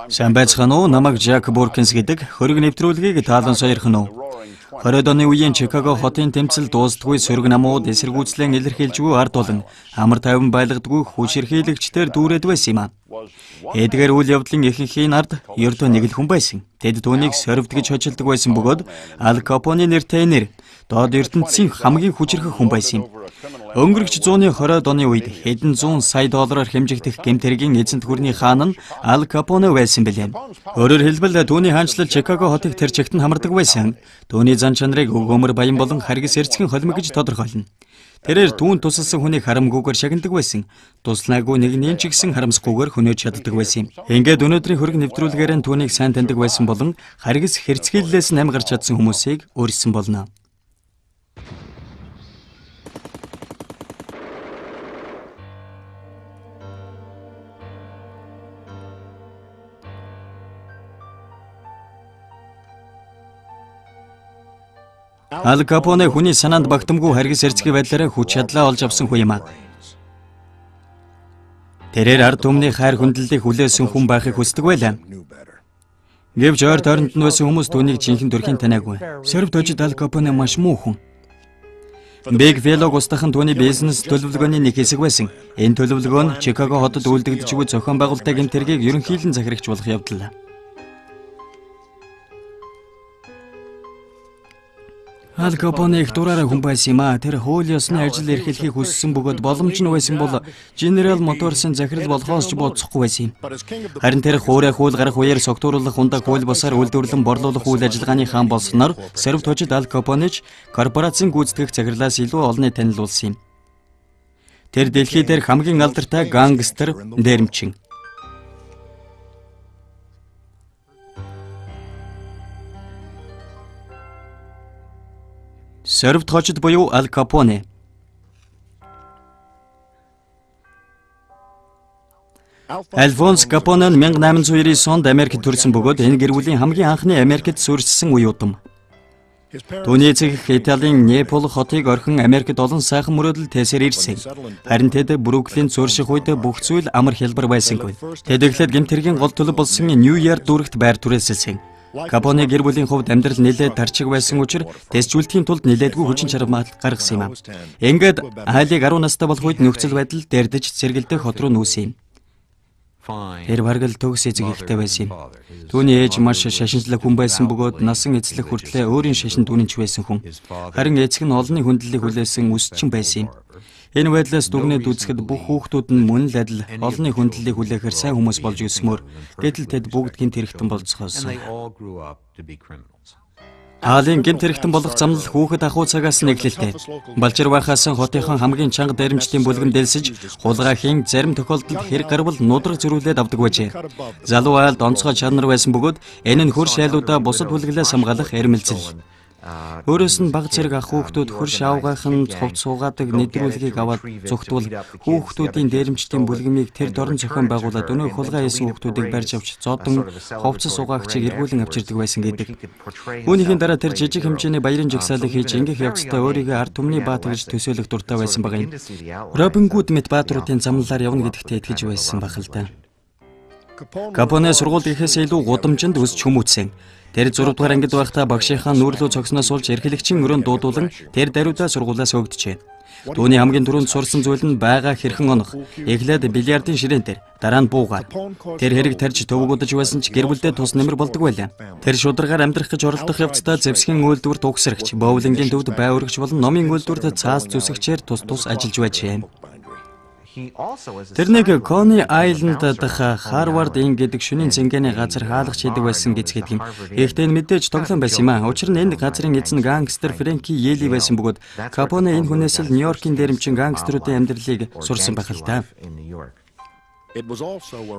Сайн байцгаана уу? Намайг Жак Буркинс гэдэг хөрөг нэвтрүүлгийг таалан сойрхон уу. 20-д оны үеийн Чикаго хотын тэмцэл дуустдаггүй сөрөг намууд эсэргүүцлэн илэрхийлжгүй ард болон амар тайван байлгадаггүй хүчирхийлэгчдээр дүүрээд байсан юм а. Эдгээр үйл явдлын ихэнхийн ард ердөө нэг л хүн байсан. Тэд түүнийг сорвд гэж хочилдог байсан бөгөөд Ал Капоне нэртэй нэр доод ертөнцийн хамгийн хүчирхэг хүн байсан юм. Өнгөрөх 120-д оны үед хэдэн зуун сая доллараар хэмжигдэх гэмтэргийн эзэнт гүрний хаан нь Ал Капоне байсан билээ. Өөрөөр хэлбэл түүний хаанчлал Чикаго хотыг тэр чигт нь хамардаг байсан. Түүний зан чанарыг өгөөмөр баян болон харгас эрцгийн холимог гэж тодорхойлно. Тэрээр түүнд тусалсан хүнийг харамгүйгээр шагнадаг байсан. Туслаагүй нэгний ч гэсэн харамсахгүйгээр хөнөөж чаддаг байсан юм. Ингээд өнөөдрийн хөрөг нэвтрүүлгээр нь түүнийг сайн таньдаг байсан болон харгас хэрцгийллээс нь гарч чадсан хүмүүсийг өөрчилсөн болно. Ал Капоне хүний санаанд багтамгүй харгас эрцгийн байдлаараа хүч чадлаа олж авсан хүн юм а. Тэрээр ард түмний хайр хүндлэлийг хүлээсэн хүн байхыг хүсдэг байлаа. Гэвч ойр тойронд нь байсан хүмүүс түүнийг жинхэнэ төрхийн танаагүй. Сорвд хожид Ал Капоне маш муу хүн. Биг Велог устгахан түүний бизнес төлөвлөгөөний нэг хэсэг байсан. Энэ төлөвлөгөө нь Чикаго хотод үйлдэгдчихгүй зохион байгуулалтын гэмтэргийг ерөнхийлөн захирагч болох явдал. Ал Капоне их дураараа хүн байсан юм а. Тэр хууль ёсны ажил эрхлэхийг хүссэн бөгөөд боломж нь байсан бол General Motors-ын захирал болохоос ч бодохгүй байсан юм. Харин тэр хуурай хууль гарах үеэр согтууруулах ундаг хууль босаар үйлдвэрлэн борлуулах үйл ажиллагааны хаан болсноор сорвд хожид Ал Капонеч корпорацийн гүйцэтгэх захирлаас илүү олны танил болсон юм. Тэр дэлхий дээр хамгийн алдартай гангстер дээрэмчин. Сорвд хожид буюу Ал Капоне. Альфонс Капоне нь 1899 онд Америкт төрсэн бөгөөд энэ гэр бүлийн хамгийн анхны Америкт суурьшсан үе удам. Түүний эцэг Италийн Неаполь хотыг орхин Америкт олон сайхан мөрөөдөл тээсээр ирсэн. Харин тэд Бруклинд суурьших үед бүх зүйл амар хялбар байсангүй. Тэд эхлээд гэмтэргийн гол төлөв болсон Нью-Йорк дүүрэгт байр түрээсэлсэн. Капоне гэр бүлийн хувьд амьдрал нэлээд тарчиг байсан учраас тэсжүүлэхийн тулд нэлээдгүй хүчин чармаатал гаргасан юм а. Ингээд айлыг 10 настай болох үед нөхцөл байдал дэрдэж сэргэлдэх хот руу нүүсэн юм. Тэр бараг л төгс эзэг ихтэй байсан юм. Түүний ээж маш шашинчлаг хүн байсан бөгөөд насан эзлэх хүртлээр өөрийн шашин дүүнэнч байсан хүн. Харин эцэг нь олонний хүндлэлийг хүлээсэн үсчин байсан юм. Энэ байдлаас дүгнээд үзэхэд бүх хүүхдүүд нь мөн л адил олонний хүндлэлийг хүлээхээр сайн хүмүүс болж өсмөр. Гэтэл тэд бүгд гинт хэрэгтэн болцгоосон. Аалын гинт хэрэгтэн болох замнал хүүхэд ахуй цагаас нь эхлэлтэй. Балчир байхаас хотынхон хамгийн чанга дээрэмчдийн бүлгэм дэлсэж, хулгайхийн зарим тохиолдолд хэрэг гарвал нудраг зөрүүлээд авдаг байжээ. Залуу айлд онцгой чанар байсан бөгөөд энэ нь хөрш айлуудаа бусад бүлэглээс хамгаалах эрмэлзэл. Өөрөөс нь баг зэрэг ах хүүхдүүд хөрш авгайхан цовд суугаадаг нэвтрүүлгийг аваад зүгтвэл хүүхдүүдийн дээрэмчдийн бүлгэмийг тэр дорн зохион байгуулад өнөө хулгай хийсэн хүүхдүүдийг барьж авч зодон ховцос угаагчийг эргүүлэн авчирдаг байсан гэдэг. Үүнийхээ дараа тэр жижиг хэмжээний баярын жагсаалыг хийж ингэх явцдаа өөрийгөө ард түмний баатар гэж төсөөлөх дуртай байсан байгаа юм. Робин Гуд мэт баатруудын замналаар явна гэдэгт итгэж байсан байх л да. Капоне сургууль гэхээс илүү гудамжинд өсч хүмүүжсэн. Тэр 6 дугаар ангид байхдаа багшийнхаа нүүрлүү цогсноос улж эрхлэгчийн өрөөнд дуудуулан тэр даруйдаа сургуулиас өгдөжээ. Түүний хамгийн түрүүнд сурсан зүйл нь байгаа хэрхэн онох. Эхлээд бильярдын ширээн дээр, дараа нь буугаар. Тэр хэрэг тарж төвөгөдөж байсан ч гэр бүлдээ тус нэмэр болдог байлаа. Тэр шударгаар амьдрах гэж оролдох явцдаа зэвсгийн үйлдвэрт угсрагч, боулингийн төвд бай өргөж болон номын үйлдвэрт цаас зүсэгчээр тус ажиллаж байжээ. Тэрнийг Кони Айленд дах Харвард Ин гэдэг шөнийн цэнгэний газар хаалгач хийдэг байсан гэцгээд юм. Гэхдээ энэ мэдээж тоглоом байсан юм а. Учир нь энэ газрын эзэн гангстер Фрэнки Йели байсан бөгөөд Капоне энэ хүнээс л Нью-Йоркийн дээрэмчин гангстеруудын амьдралыг сурсан байх л та.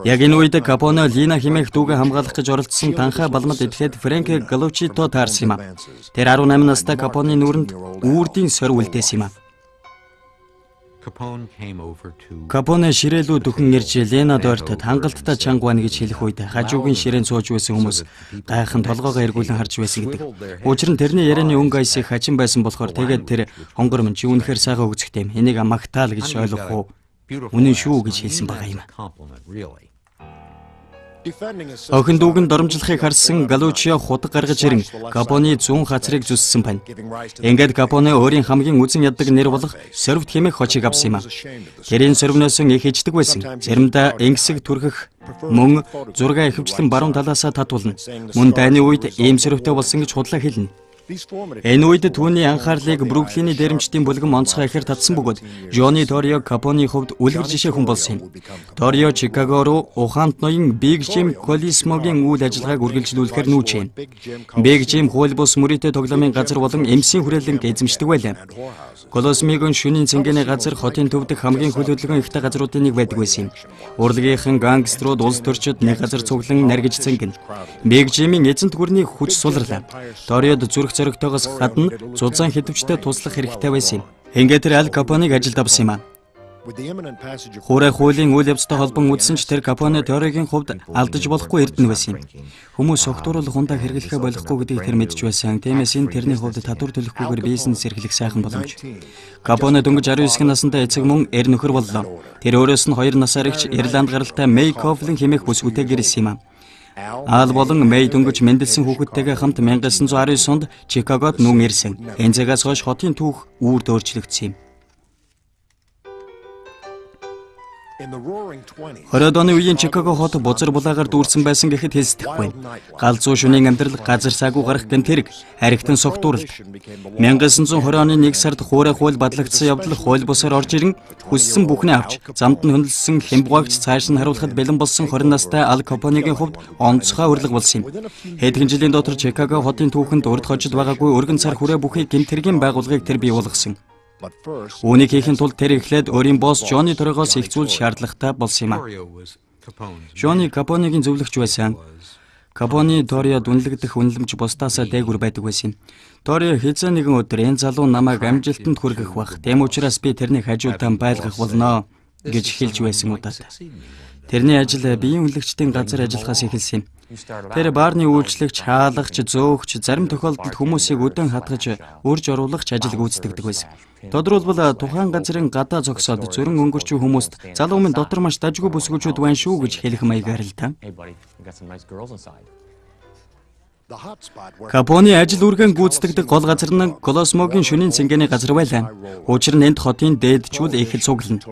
Яг энэ үед Капоне Лина хэмээх дүүгээ хамгаалах гэж оролцсон танхаа балмад идэхэд Фрэнк Галучито таарсан юм а. Тэр 18 настай Капоны нүрэнд үрдийн сорь үлдээсэн юм а. Капоне ширээлүүд өхөн ирж Лена доортод хангалттай чанга байна гэж хэлэх үед хажуугийн ширээн сууж байсан хүмүүс гайхан толгоогоо эргүүлэн харж байсан гэдэг. Учир нь тэрний ярианы өнгө айсыг хачин байсан болохоор тэгээд тэр хонгор мөн чи үнэхээр сайхан өгцөхтэй юм. Энийг магтаал гэж ойлгох уу? Үнэн шүү гэж хэлсэн байгаа юм. Охин дүүгэн доромжлохыг харсан Галучио худаг гаргаж ирэн Габоны зүүн хацрыг зүссэн байна. Ингээд Габоны өөрийн хамгийн үзэн яддаг нэр болох Сорвт хэмээх хочийг авсан юм а. Тэрийн сорвноос их ичдэг байсан. Заримдаа энгсэг түрхэх мөн зураг ихэвчлэн баруун талаасаа татуулна. Мөн дайны үед ийм сорвтой болсон гэж худлаа хэлнэ. Энэ үед түүний анхаарлыг Бруклиний дээрэмчдийн бүлгэн онцгой ихээр татсан бөгөөд Жони Торио Капоны хувьд үлгэр жишээ хүн болсон юм. Торио Чикаго руу ухаант ноён Биг Жим Колисмогийн үйл ажиллагааг үргэлжлүүлэхээр нүүжээ. Биг Жим хууль бус мөрөөдөө тоглоомын газар болон эмсийн хүрээлэнг эзэмшдэг байлаа. Колосмигийн шөнийн цэнгэний газар хотын төвдөх хамгийн хөлөдлөгөн ихтэй газруудын нэг байдаг байсан юм. Урлагийнхан гангструуд улс төрчид нэг газар цуглан наргиж цэнгэн. Биг Жимийн эзэнт гүрний хүч сулрлаа. Ториод зүрх зоригтойгоос гадна зузаан хэдвчтэй туслах хэрэгтэй байсан юм. Ингээд тэр Аль Капоныг ажилд авсан юм а. Хуурай хуулийн үйл явцтай холбон үзсэн ч тэр Капоне Ториогийн хувьд алдаж болохгүй эрдэнэ байсан юм. Хүмүүс согтууруулах хундаа хэрэглэхэ болохгүй гэдгийг тэр мэдж байсан. Тиймээс энэ тэрний хувьд татвар төлөхгүйгээр бизнес эрхлэх сайхан боломж. Капоне дөнгөж 19 настай эцэг мөн эр нөхөр боллоо. Тэр өөрөөс нь 2 насаар ихч Ирланд гаралтай Мэй Кофлин хэмээх бүсгүйтэйгээр ирсэн юм а. Аал болон Мэй дөнгөж мэндэлсэн хүүхэдтэйгээ хамт 1919 онд Чикагод нүүн ирсэн. Энэ цагаас хойш хотын түүх үрд өөрчлөгдсөн юм. 20-ад оны үеийн Чикаго хот бузар булаагаар дүүрсэн байсан гэхэд хэлсдэхгүй. Галзуу шөнийн амьдрал, газар саагүй гарах гэмтэрэг, харигтан согтууралт. 1920 оны 1 сард хуурай хууль батлагдсан явдал хууль бусаар орж ирэн хүссэн бүхнээ авч замд нь хөндлөсөн хямбгаагч цааш нь харуулхад бэлэн болсон 20 настай Аль Капонегийн хувьд онцгой урлаг болсон юм. Хэдхэн жилийн дотор Чикаго хотын түүхэнд урд хожид байгаагүй өргөн цар хүрээ бүхий гэмтэргийн байгууллагыг тэр бий болгосон. Үүнийг хийхин тулд тэр эхлээд өөрийн босс Жони Ториогоос их зүйл шаардлагатай болсон юм а. Жони Капонегийн зөвлөгч байсан. Капоны Торио дүнлэгдэх үнэлэмж бусдаасаа дээгүр байдаг байсан юм. Торио хэзээ нэгэн өдөр энэ залуу намайг амжилтанд хүргэх бах. Тэм учраас би тэрнийг хажуудаа байлгах болно гэж хэлж байсан удаад. Тэрний ажил биеийн үнэлэгчдийн газар ажиллахаас эхэлсэн юм. Тэр баарны үйлчлэгч, хаалгач, зөөгч, зарим тохиолдолд хүмүүсийг өдөн хатгаж, урьж оруулагч ажил гүйцэтгэдэг байсан. Тодорхойлбол тухайн газрын гадаа зогсоод зөрөн өнгөрчүү хүмүүст залуу минь дотор маш дажгүй бүсгүүчүүд байна шүү гэж хэлэх маягаар л та. Капоны ажил үргэн гүйцэтгэдэг гол газар нь Колосмогийн шөнийн цэнгэний газар байлаа. Учир нь энд хотын дээдчүүл ихэд цуглана.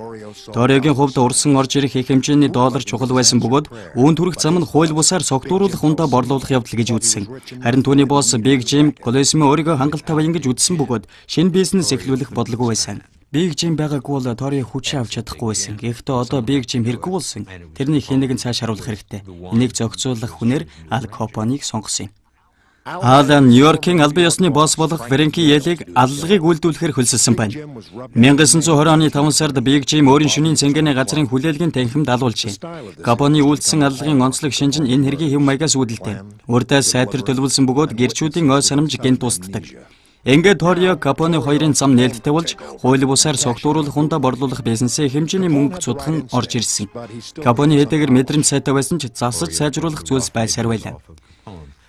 Ториогийн хувьд урсан орж ирэх их хэмжээний доллар чухал байсан бөгөөд үүн төрөх зам нь хууль бусаар согтууруулах ундаа борлуулах явдал гэж үзсэн. Харин түүний босс Биг Жим Колосмо өөрийгөө хангалттай баян гэж үзсэн бөгөөд шинэ бизнес эхлүүлэх бодлого байсан. Биг Жим байгаагүй бол Торио хүч авч чадахгүй байсан. Гэхдээ одоо Биг Жим хэрэггүй болсон. Тэрний хэнийг нь цааш харуулах хэрэгтэй. Энийг зохицуулах хүнээр Аль Капоныг сонгосон юм. Алан Нью-Йоркийн албан ёсны босс болох Фрэнки Елийг аллагыг үйлдвэрлэхээр хөлсөлсөн байна. 1920 оны 5 сард Биг Жим өөрийн шөнийн цэнгэний газрын хүлээлгийн танхимд алуулжээ. Капоны үйлдэлсэн аллагын онцлог шинж нь энэ хэргийн хэв маягаас үүдэлтэй. Урдаас сайтар төлөвлөсөн бөгөөд гэрчүүдийн ой санамж гэнт тусддаг. Ингээд Торио Капоне хоёрын зам нээлттэй болж хууль бусаар согтууруулах ундаа борлуулах бизнесээ хэмжээний мөнгө цудхан орж ирсэн. Капоне хэдийгээр мэдрэмж сайтай байсан ч засаж сайжруулах зүйлс байсаар байлаа.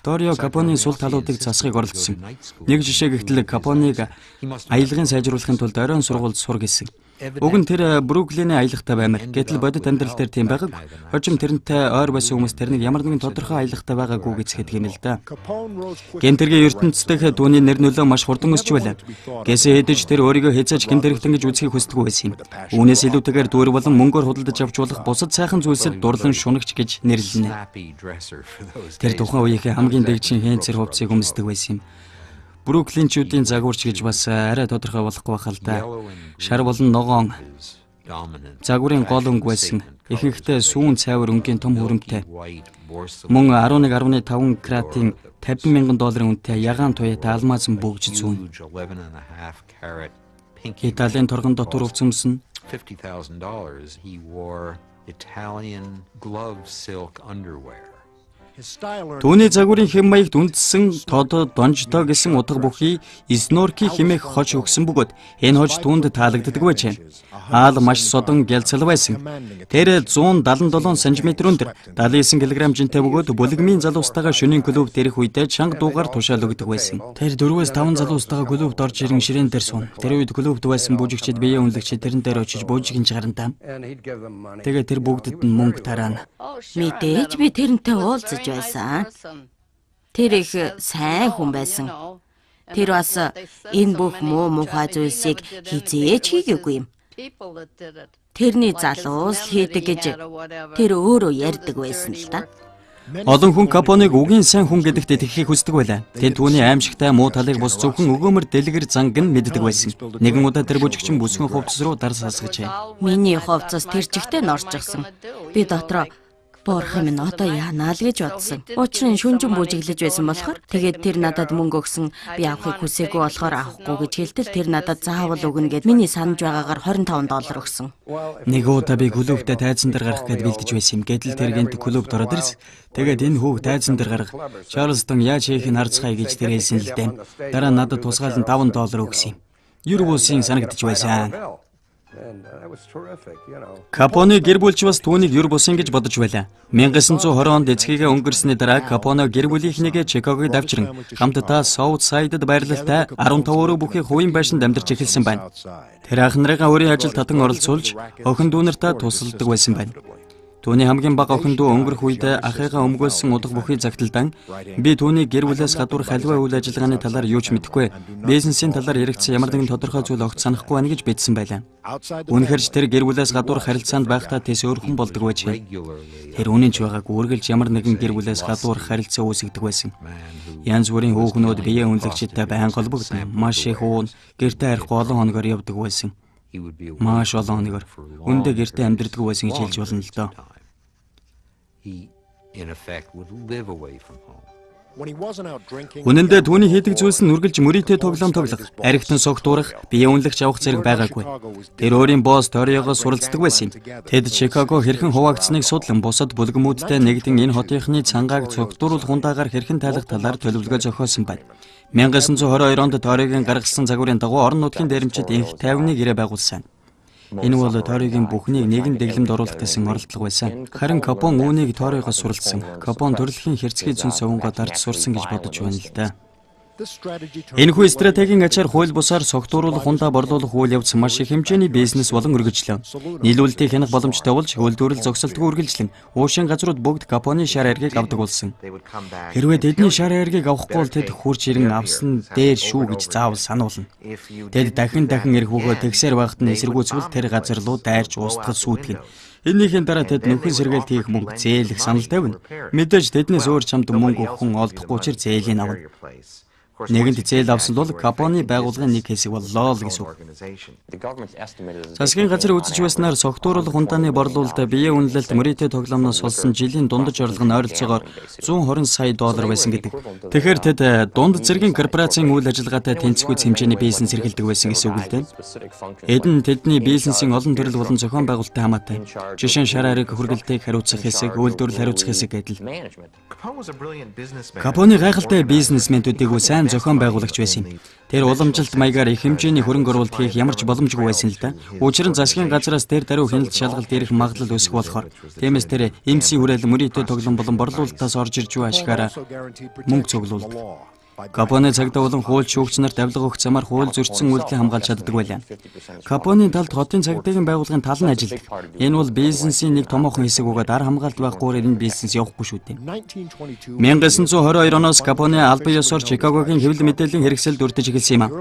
Торио Капоны сул талуудыг засахыг оролдсон. Нэг жишээ гэтэл Капоныг аялгын сайжруулахын тулд оройн сургуульд сур гэсэн. Уг нь тэр Бруклиний аялахтай баймар. Гэтэл бодит амьдрал дээр тийм байгааг. Хожим тэрнтэй ойр байсан хүмүүс тэрнийг ямар нэгэн тодорхой аялахтай байгаагүй гэж хэлдэг юм л да. Гэмтэргийн ертөнцийн түүний нэр нөлөө маш хурдан өсч байлаа. Гэсээ хэдэж тэр өөрийгөө хэзээж гэмтэрэгтэн гэж үзхийг хүсдэггүй байсан юм. Үүнээс илүүтэйгээр дүүр болон мөнгөөр худалдаж авч болох бусад сайхан зүйлсэд дурлан шунагч гэж нэрлэнэ. Тэр тухайн үеийнхээ хамгийн дэгжин хэнцэр хувцсыг өмсдөг байсан юм. Бруклинчүүдийн загварч гэж бас арай тодорхой болохгүй байх л да. Шар болон ногоон загварын гол өнгө байсан. Ихэнхдээ сүүн цайвар өнгийн том хөрөмтэй. Мөн 11.5 каратын $50,000 үнэтэй ягаан туяатай алмаз бөгж зүүн. Италийн торгон дотор өвцөмсөн Түүний загварын хэм маягт үндсэн тод донждоо гэсэн утга бүхий Снорки хэмээх хож өгсөн бөгөөд энэ хож түүнд таалагддаг байжээ. Аал маш содон гялцал байсан. Тэр 177 см өндөр 79 кг жинтэй бөгөөд бүлэгмийн залуустайгаа шөнийн клуб дээрх үедээ чанга дуугаар тушаал өгдөг байсан. Тэр 4-5 залуустайгаа клубт орж ирэн ширээн дээр суун. Тэр үед клубт байсан бүжигчид биеэ үнэлэгчид тэрэн дээр очиж бүжигийн чагарантаа. Тэгээ тэр бүгдэд нь мөнгө тараана. Мэдээж би тэрнтэй уулзаж байсан. Тэр их сайн хүн байсан. Тэр бас энэ бүх муу мухай зүйлсийг хизээж хийгээгүй юм. Тэрний залуус хийдэг гэж тэр өөрөө ярьдаг байсан л та. Олон хүн Капоныг үгийн сайн хүн гэдэгт итгэхийг хүсдэг байлаа. Тэд түүний аимшигтай муу талыг бус зөвхөн өгөөмөр дэлгэр занг нь мэддэг байсан. Нэгэн удаа тэр бүжигчин бүсгэн хувцас руу дар сасгажээ. Миний хувцас тэр чигтээ норчихсан. Би дотроо Бурхан минь одоо яанаа л гэж бодсон. Учир нь шүнжин бүжиглэж байсан болохоор тэгээд тэр надад мөнгө өгсөн. Би авахыг хүсээгүй болохоор авахгүй гэж хэлтэл тэр надад заавал өгнө гэд миний санаж байгаагаар $25 өгсөн. Нэг удаа би клубтээ тайзан дээр гарах гэж бэлдэж байсан юм. Гэтэл тэр гэнт клубт ороод ирсэн. Тэгээд энэ хүүг тайзан дээр гарга. Чарлстон яаж хийхийг харцгаая гэж тэр хэлсэн л дээ. Дараа надад тусгаал нь $5 өгсөн юм. Юрбусын санагдчих байсан. Капоне гэр бүлч бас түүнийг юр бусын гэж бодож байлаа. 1920 онд эцгийгээ өнгөрсний дараа Капоне гэр бүлийнхнийгээ Чикагод авчран хамтдаа South Side-д байрлалтай 15 бүхий хувийн байшинд амьдарч эхэлсэн байна. Тэр ах нарыгаа өөрийн ажилд татан оролцуулж охин дүү нартаа тусалдаг байсан байна. Түүний хамгийн бага охин дүү өнгөрөх үед ахыгаа өмгөөлсөн удах бүхий загталдан би түүний гэр бүлээс гадуур халиваа үйл ажиллагааны талаар юу ч мэдэхгүй, бизнесийн талаар яригдсан ямар нэгэн тодорхой зүйл огт санахгүй байна гэж бичсэн байлаа. Үнэхээр ч тэр гэр бүлээс гадуур харилцаанд байхдаа тэс өөрхөн болдог байжээ. Тэр үнэн ч байгаагүй үргэлж ямар нэгэн гэр бүлээс гадуур харилцаа үүсгдэг байсан. Янз бүрийн хүүхнүүд биеэ үнэлэгчтэй байнга холбогдно. Маш их уун гэртээ харихгүй олон хоногор явдаг байсан. Маш олон хоногор үндэ гэртээ амьдардаг байсан гэж хэлж болно л доо. Үнэн дээр түүний хийдэг зүйлс нь үргэлж мөрийтэй тоглоом тоглох, аригтан согтуурах, биеэ үнэлэгч авах зэрэг байгаагүй. Тэр өөрийн босс Ториогоо суралцдаг байсан юм. Тэд Чикаго хэрхэн хуваагдсныг судлан бусад бүлгэмүүдтэй нэгдэн энэ хотынхны цангааг цогтууруулах ундаагаар хэрхэн тайлах талаар төлөвлөгөө зохиосон байна. 1922 онд Ториогийн гаргасан загварын дагуу орон нутгийн дээрэмчид инх тайвныг ирээ байгуулсан. Энэ бол Ториогийн бүхнийг нэгэн дэглэмд оруулах гэсэн оролдлого байсан. Харин Капон үүнийг Ториогоос суралцсан. Капон төрөлхийн хэрцгий зүүн совонгоо дарж сурсан гэж бодож байна л да. Энэхүү стратегийн ачаар хууль бусаар согтууруулах, ундаа борлуулах үйл явц маш их хэмжээний бизнес болон үргэлжлэв. Нийлүүлэлтийг хянах боломжтой болж үйлдвэрлэл зогсолтгүй үргэлжлэн уушин газрууд бүгд Капоны шар айргийг авдаг болсон. Хэрвээ тэдний шар айргийг авахгүй бол тэд хурж ирэн авсан дээр шүү гэж заавал сануулна. Тэд дахин ирэх бөгөөд тэгсээр байхад нь эсэргүүцвэл тэр газар руу дайрч устгал сүйтгэн. Энийхэн дараа тэд нөхөн сэргээлт хийх мөнгө зээлэх санал тавина. Мэдээж тэднээс өөр чамд мөнгө өгөн олдохгүй учраас зээлийн авна. Нэгэнт зээл авсан бол Капоны байгууллагын нэг хэсэг боллоо л гэсэн үг. Засгийн газар үзэж байснаар согтууруулах ундааны борлуулалт биеэ үнэлэлт мөрийтэй тоглоомноос олсон жилийн дундаж орлого нь ойролцоогоор $120 сая байсан гэдэг. Тэгэхээр тэд дунд зэргийн корпорацийн үйл ажиллагаатай тэнцвүүц хэмжээний бизнес эрхэлдэг байсан гэсэн үг л дээ. Эдэн тэдний бизнесийн олон төрөл болон зохион байгуулалттай хамаатай. Жишээ нь шар айрыг хүргэлтийг хариуцах хэсэг, үйлдвэрлэл хариуцах хэсэг гэдэл. Капоны гайхалтай бизнесмэнүүдийг сайн зохион байгуулагч байсан юм. Тэр уламжилт маягаар их хэмжээний хөрөнгө оруулалт хийх ямар ч боломжгүй байсан л да. Учир нь засгийн газраас тэр даруй хяналт шалгалт ирэх магадлал өсөх болохоор тиймээс тэр MC хүрээлэн мөрийтэй тоглоом болон борлуулалтаас орж ирж буй ашгаараа мөнгө цуглуулдаг. Капоны цагдаа болон хууль шүүгч нарт авилга өгөх замаар хууль зөрчсөн үйлдэл хамгаалж чаддаг байлаа. Капоны талд хотын цагдаагийн байгууллагын тал нь ажилладаг. Энэ бол бизнесийн нэг томоохон хэсэг бөгөөд ар хамгаалт байхгүй энэ бизнес явахгүй шүү дээ. 1922 оноос Капоны албан ёсоор Чикагогийн хэвлэл мэдээллийн хэрэгсэл дүрдэж эхэлсэн юм а.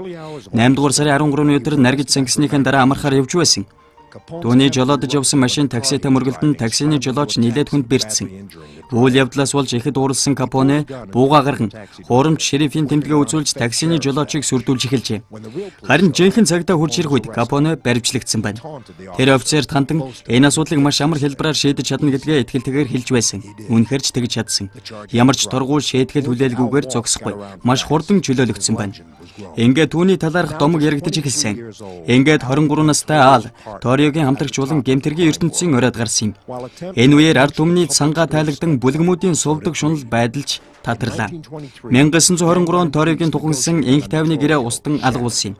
8 дугаар сарын 13-ны өдөр наргиж сангиснийхэн дараа амархаар явж байсан. Түүний жолоодож явсан машин такситай мөргөлдөн таксины жолооч нийлээд хүнд бэрцсэн. Үйл явдлаас болж ихэд ууралсан Капоне бууга гарган хуурамч шерифийн тэмдэглээ үзүүлж таксины жолоочийг сүрдүүлж эхэлжээ. Харин жинхэнэ цагтаа хурж ирэх үед Капоне баривчлагдсан байна. Тэр офицерт хандан энэ асуудлыг маш амар хэлбэрээр шийдэж чадна гэдгээ итгэлтэйгээр хэлж байсан. Үнэхээр ч тэгж чадсан. Ямар ч тургуул шийтгэл хүлээлгүйгээр зогсохгүй. Маш хурдан чөлөөлөгдсөн байна. Ингээд түүний талаарх домог яригдж эхэлсэн. Ингээд 23 настай Ал Ториогийн хамтрагч болон гэмтэргийн ертөнцийн оройд гарсан юм. Энэ үеэр ард түмний цангаа тайлагдан бүлгэмүүдийн сувдаг шунал байдалж татарлаа. 1923 онд Ториогийн тухансан энх тайвны гэрээ устан алгуулсан юм.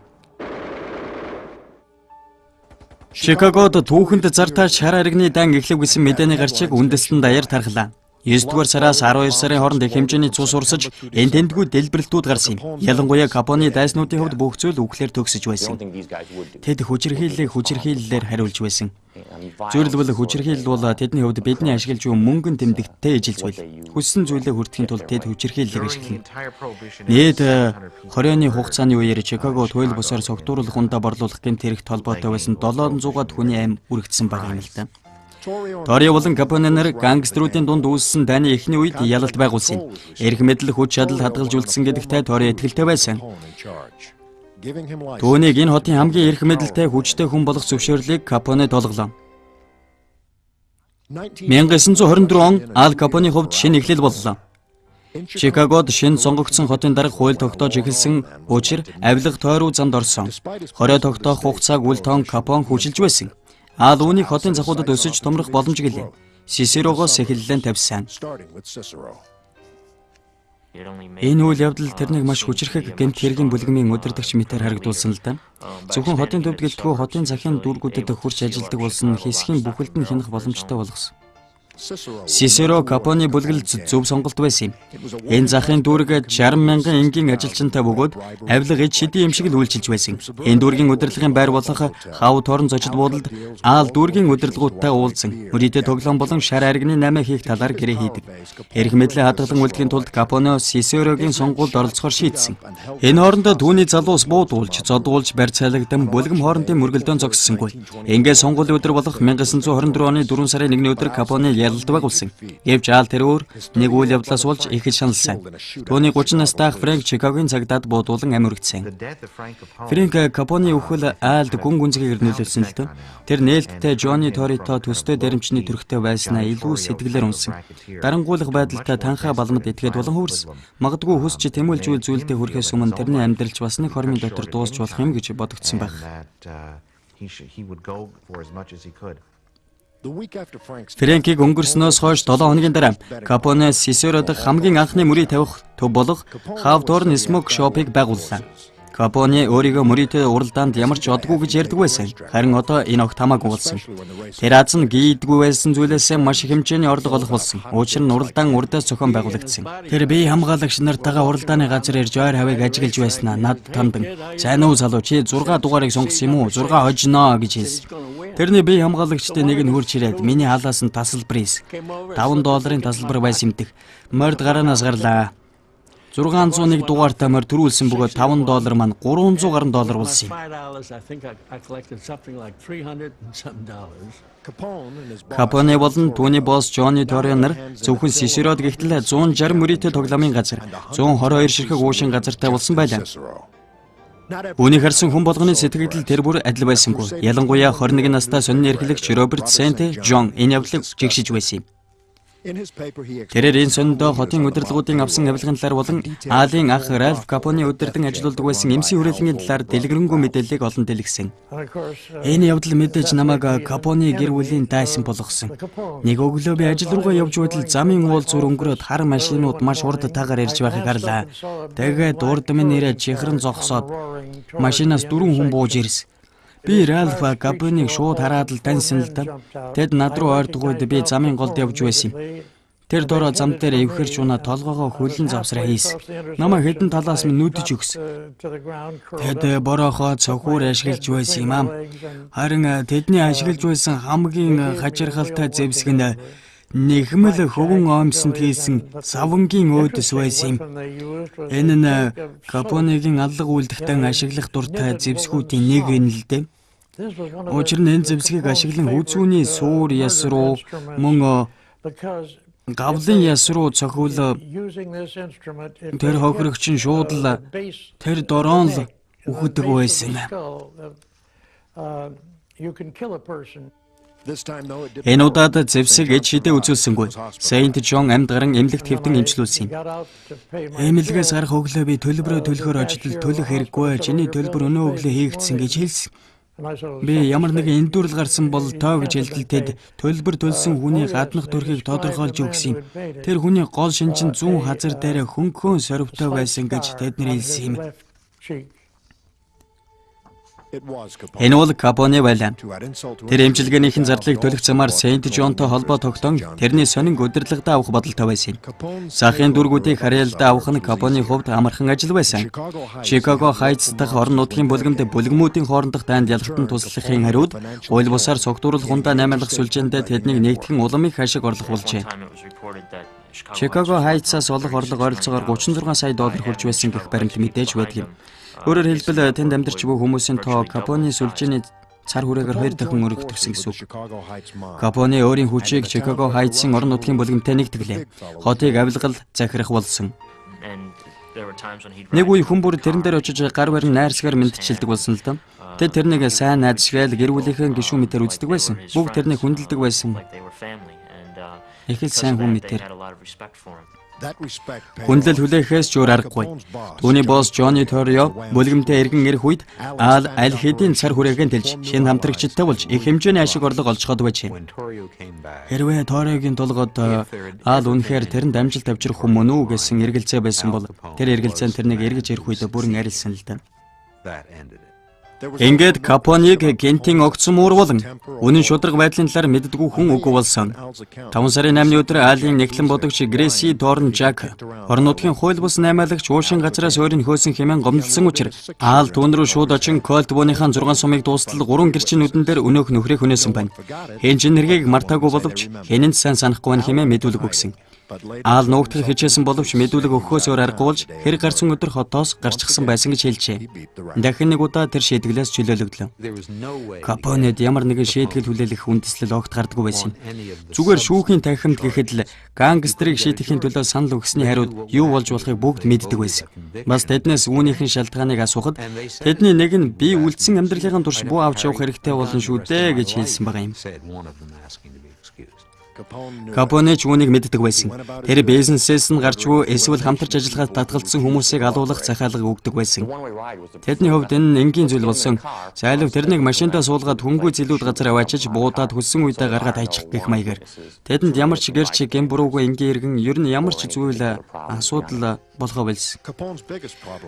Чикагод түүхэнд зартаа шар аригны дан эхлэв гэсэн мэдээний гарчиг үндэстэн даяар тархлаа. 9-р сараас 12 сарын хооронд их хэмжээний цус урсаж, энэ тэмдгүү дэлбэрэлтүүд гарсан юм. Ялангуяа Капоны дайснуудын хувьд бүх зүйл үхлээр төгсөж байсан. Тэд хүчирхийллээр хариулж байсан. Зөвлөвөл хүчирхийлэл бол тэдний хувьд бидний ашиглаж буй мөнгөн тэмдэгттэй ижил зүйл. Хүссэн зүйлээ хүртэхийн тулд тэд хүчирхийллийг ашиглана. Нийт 20 оны хугацааны үеэр Чикаго туйл бусаар согтууруулах ундаа борлуулах гэмт хэрэгт холбоотой байсан 700-аад хүний амь үрэгдсэн байгаа юм л да. Торио болон Капоне нар гангстеруудын дунд үүссэн дайны эхний үед ялалт байгуулсан. Эрх мэдэл хүч чадал хадгалж үлдсэн гэдэгтээ Торио итгэлтэй байсан. Түүнийг энэ хотын хамгийн эрх мэдэлтэй хүчтэй хүн болох зөвшөөрлийг Капоне долголоо. 1924 он Ал Капоны хувьд шинэ эхлэл боллоо. Чикагод шинэ сонгогдсон хотын дарга хууль тогтоож эхэлсэн учир авилга тойруу замд орсон. Хорой тогтоох хугацааг үл тоон Капон хүчилж байсан. Ал үүнийг хотын захуудад өсөж томрох боломж гэлээ. Сисерогоос эхэллэн тавьсан. Энэ үйл явдал тэрнийг маш хүчирхэг гэмт хэргийн бүлгэмийн удирдагч мэтээр харагдуулсан л да. Зөвхөн хотын төвд гэлтгүү хотын захын дүүргүүдэд хурж ажилдаг болсон хэсгийн бүхэлд нь хянах боломжтой болгосон. Сисеро Капоны бүлгэл зөв сонголт байсан юм. Энэ захын дүүрэг 60 мянган энгийн ажилчинтай бөгөөд авилга эд шидийн юм шиг л үйлчилж байсан. Энэ дүүргийн удирдлагын байр болох хав торон зочид буудалд Ал дүүргийн удирдлагуудтай уулзсан. Мөрөдөө тоглоом болон шар аригны 8 хийх талаар гэрээ хийдэг. Эрх мэдлээ хадгалан үлдэхийн тулд Капоне Сисерогийн сонгуульд оролцохоор шийдсэн. Энэ хоорондоо түүний залуус буудуулж, зодуулж барьцаалагдан бүлгэм хоорондын мөргөлдөөн зогссонгүй. Ингээд сонгуулийн өдөр болох 1924 оны 4 сарын 1-ний өдөр Капоне ялалт байгуулсан. Гэвч Ал тэр өөр нэг үйл явдлаас болж их шаналсан. Түүний 30 настай ах Фрэнк Чикагогийн цагдаад буудуулан амь үргэжсэн. Фрэнк Капоны өхөл Алд гүн гүнзгийгээр нөлөөлсөн л дөө. Тэр нээлттэй Жонни Торито төстэй даримчны төрхтэй байснаа илүү сэтгэлээр унсан. Дарангуулах байдалтай танхаа балмад этгээд болон хөрс. Магадгүй хүсч тэмүүлжүүл зүйлдээ хүрэхээс өмнө тэрний амьдралч бас нэг хормын дотор дуусч болох юм гэж бодогдсон байх. Фрэнкийг өнгөрснөөс хойш 7 хоногийн дараа Капоне Сисерод хамгийн анхны мөрийг тавих төв болох Хав Торн Смок шопыг байгууллаа. Капоне өөрийгөө мөрийтэй уралдаанд ямар ч одгүй гэж ярьдаг байсан. Харин одоо энэ огт хамаагүй болсон. Тэр аз нь гийдгүй байсан зүйлээс маш их хэмжээний орлого олох болсон. Учир нь уралдаан урдаас зохион байгуулагдсан. Тэр бие хамгаалагч нартайгаа уралдааны газар ирж ойр хавийг ажиглаж байснаа над тандан. "Сайн уу залуу чи 6 дугаарыг сонгосон юм уу? 6 хожноо" гэж хэлсэн. Тэрний бие хамгаалагчтай нэг нь хурж ирээд миний халаас нь тасалбарыс $5 тасалбар байсан юмдэх. Морд гараанаас гарлаа. 601 дугаартай морь төрүүлсэн бөгөөд $5 маань $300 гаруй болсон юм. Капоне болон түүний босс Жонни Торио нар зөвхөн Сисерод гихтэл 160 мөрийтэй тоглоомын газар, 122 ширхэг уушин газартай болсон байлаа. Үүнийг харсан хүн болгоны сэтгэл тэр бүр адил байсангүй. Ялангуяа 21 настай сонин эрхлэгч Роберт Сент Жон энэ явдлыг жигшиж байсан юм. Тэрээр энэ сониндоо хотын удирдлагуудын авсан авилгын талаар болон Алын ах Ральф Капоне удирдан ажилладаг байсан эмсийн хүрээлэнгийн талаар дэлгэрэнгүй мэдээллийг олон дэлгэсэн. Энэ явдал мэдээж намайг Капоне гэр бүлийн дайсан болгосон. Нэг өглөө би ажил руугаа явж байтал замын уул зур өнгөрөөд хар машинууд маш урд таагаар ирж байхыг харлаа. Тэгээд урд минь ирээд чихрэн зогсоод машинаас 4 хүн бууж ирсэн. Би Ральф Капоныг шууд хараад л таньсан л да. Тэд над руу ойрдог үед би замын голд явж байсан юм. Тэр дороо зам дээр эвхэрч унаа толгоогоо хөлн завсраа хийсэн. Намайг хэдэн талаас минь нүдэж өгсөн. Тэд борохоо цохиур ашиглаж байсан юм аа. Харин тэдний ашиглаж байсан хамгийн хачирхалтай зэвсэг нь нэхмэл хөвөн оомсонд хийсэн савангийн өөдөс байсан юм. Энэ нь Капонегийн алга үйлдэгтэн ашиглах дуртай зэвсгүүдийн нэг нь л дээ. Учир нь энэ зэвсгийг ашиглан хүзүүний суур яс руу мөн гавлын яс руу цохиул тэр хохирогч нь шууд л тэр дороо л үхдэг байсан. Энэ удаад Зевсийг эд шидэ үзүүлсэнгүй. Saint John амьд гарan эмнэлэгт хэвдэн эмчлүүлсэн юм. Эмнэлгээс гарах өглөө би төлбөрөө төлөхөөр очтол төлөх хэрэггүй. Чиний төлбөр өнөө өглөө хийгдсэн гэж хэлсэн. Би ямар нэгэн эндүрэл гарсан бол тоо гэж хэлтэлтэд төлбөр төлсөн хүний гаднах төрхийг тодорхойлж өгсөн юм. Тэр хүний гол шинжин 100 хазар дээр хөнгөн сорвтой байсан гэж тэднэр хэлсэн юм. Энэ бол Капоне байлаа. Тэр эмчилгээнийхэн зардлыг төлөх замаар Saint Johnтой холбоо тогтоон тэрний сонин удирдлагад авах бодолтой байсан. Сахын дүргүүдийг харьяалдаа авах нь Капоны хувьд амархан ажил байсан. Chicago Heights дахь орон нутгийн бүлгэмд бүлгэмүүдийн хоорондох дайнд ялгалтанд туслахын хариуд хууль бусаар цогтууруулах хундаа наймаалах сүлжээндээ тэднийг нэгтгэн уламыг хашиг орлох болжээ. Chicago Heights-аас олох орлого ойролцоогоор $36 сая хүрч байсан гэх баримт мэдээж байдаг юм. Өөрөөр хэлбэл тэнд амьдарч буй хүмүүсийн тоо Капоны сүлжээний цар хүрээгээр 2 дахин өргөгдсөн гэсэн үг. Капоне өөрийн хүчийг Chicago Heights-ын орон нутгийн бүлгэмтэй нэгтгэлээ. Хотыг авилгал захирах болсон. Нэг үе хүн бүр тэрэн дээр очиж гар барин найрсгаар мэдчилдэг болсон л доо. Тэрнийг сайн найзшгаал гэр бүлийнхээ гишүүн мэтэр үздэг байсан. Бүгд тэрнийг хүндэлдэг байсан. Их л сайн хүн мэтэр. Хүндлэл хүлээхээс ч өөр аргагүй. Түүний босс Johnny Torrio бүлгэмтэй эргэн ирэх үед аль хэдийн цар хүрээгээ тэлж шинэ хамтрагчдтай болж их хэмжээний ашиг орлого олцоход байжээ. Хэрвээ Torrio-гийн толгойд аль үнэхээр тэрэнд амжилт авчрах хүн мөн үү гэсэн эргэлзээ байсан бол тэр эргэлзээ тэрнийг эргэж ирэх үед бүрэн арилсан л даа. Ингээд Капоныг гентийн огцом уурвуулан үнэн шударга байдлын талаар мэддэггүй хүн үгүй болсон. 5 сарын 8-ны өдөр Алийн нэглэн бодогч Грэси Торн Жак орон нутгийн хууль бус наймаалагч уушин газраас өөрийн хөөсөн хэмээн гомдлсон учраас Аал түүн рүү шууд очин Колт бууныхаа 6 сумыг дуустал 3 гэрчин нүдэн дээр өнөөх нөхрийг хүнээсэн байна. Хэн ч нэргийг мартаагүй боловч хэнэнд сайн санахгүй байна хэмээн мэдүүлэг өгсөн. Аал нуугдахыг хичээсэн боловч мэдүүлэг өгөхөөс өөр аргагүй болж хэрэг гарсан өдөр хотоос гарчихсан байсан гэж хэлжээ. Дахин нэг удаа тэр шийдгэлээс чөлөөлөгдлөө. Капонед ямар нэгэн шийдэл хүлээлгэх үндэслэл огт гардаггүй байсан. Зүгээр шүүхийн танхимд гэхэд л гангстерийг шийдэхийн төлөө санал өгсөний хариуд юу болж болохыг бүгд мэддэг байсан. Бас тэднээс үүнийхэн шалтгааныг асуухад тэдний нэг нь би үлдсэн амьдралынхаа турш буу авч явах хэрэгтэй болно шүү дээ гэж хэлсэн байгаа юм. Капоне ч үүнийг мэддэг байсан. Тэр бизнесээс нь гарч буй эсвэл хамтарч ажиллахад татгалзсан хүмүүсийг алуулах захиалга өгдөг байсан. Тэдний хувьд энэ энгийн зүйл болсон. Зайлв тэрнийг машиндаа суулгаад хөнгөө зилүүд газар аваачиж буудаад хүссэн үедээ гаргаад хайчих гэх маягаар. Тэдэнд ямар ч гэрч гэмбуруугүй энгийн иргэн ер нь ямар ч зүйл асуудал болохоо байлсан.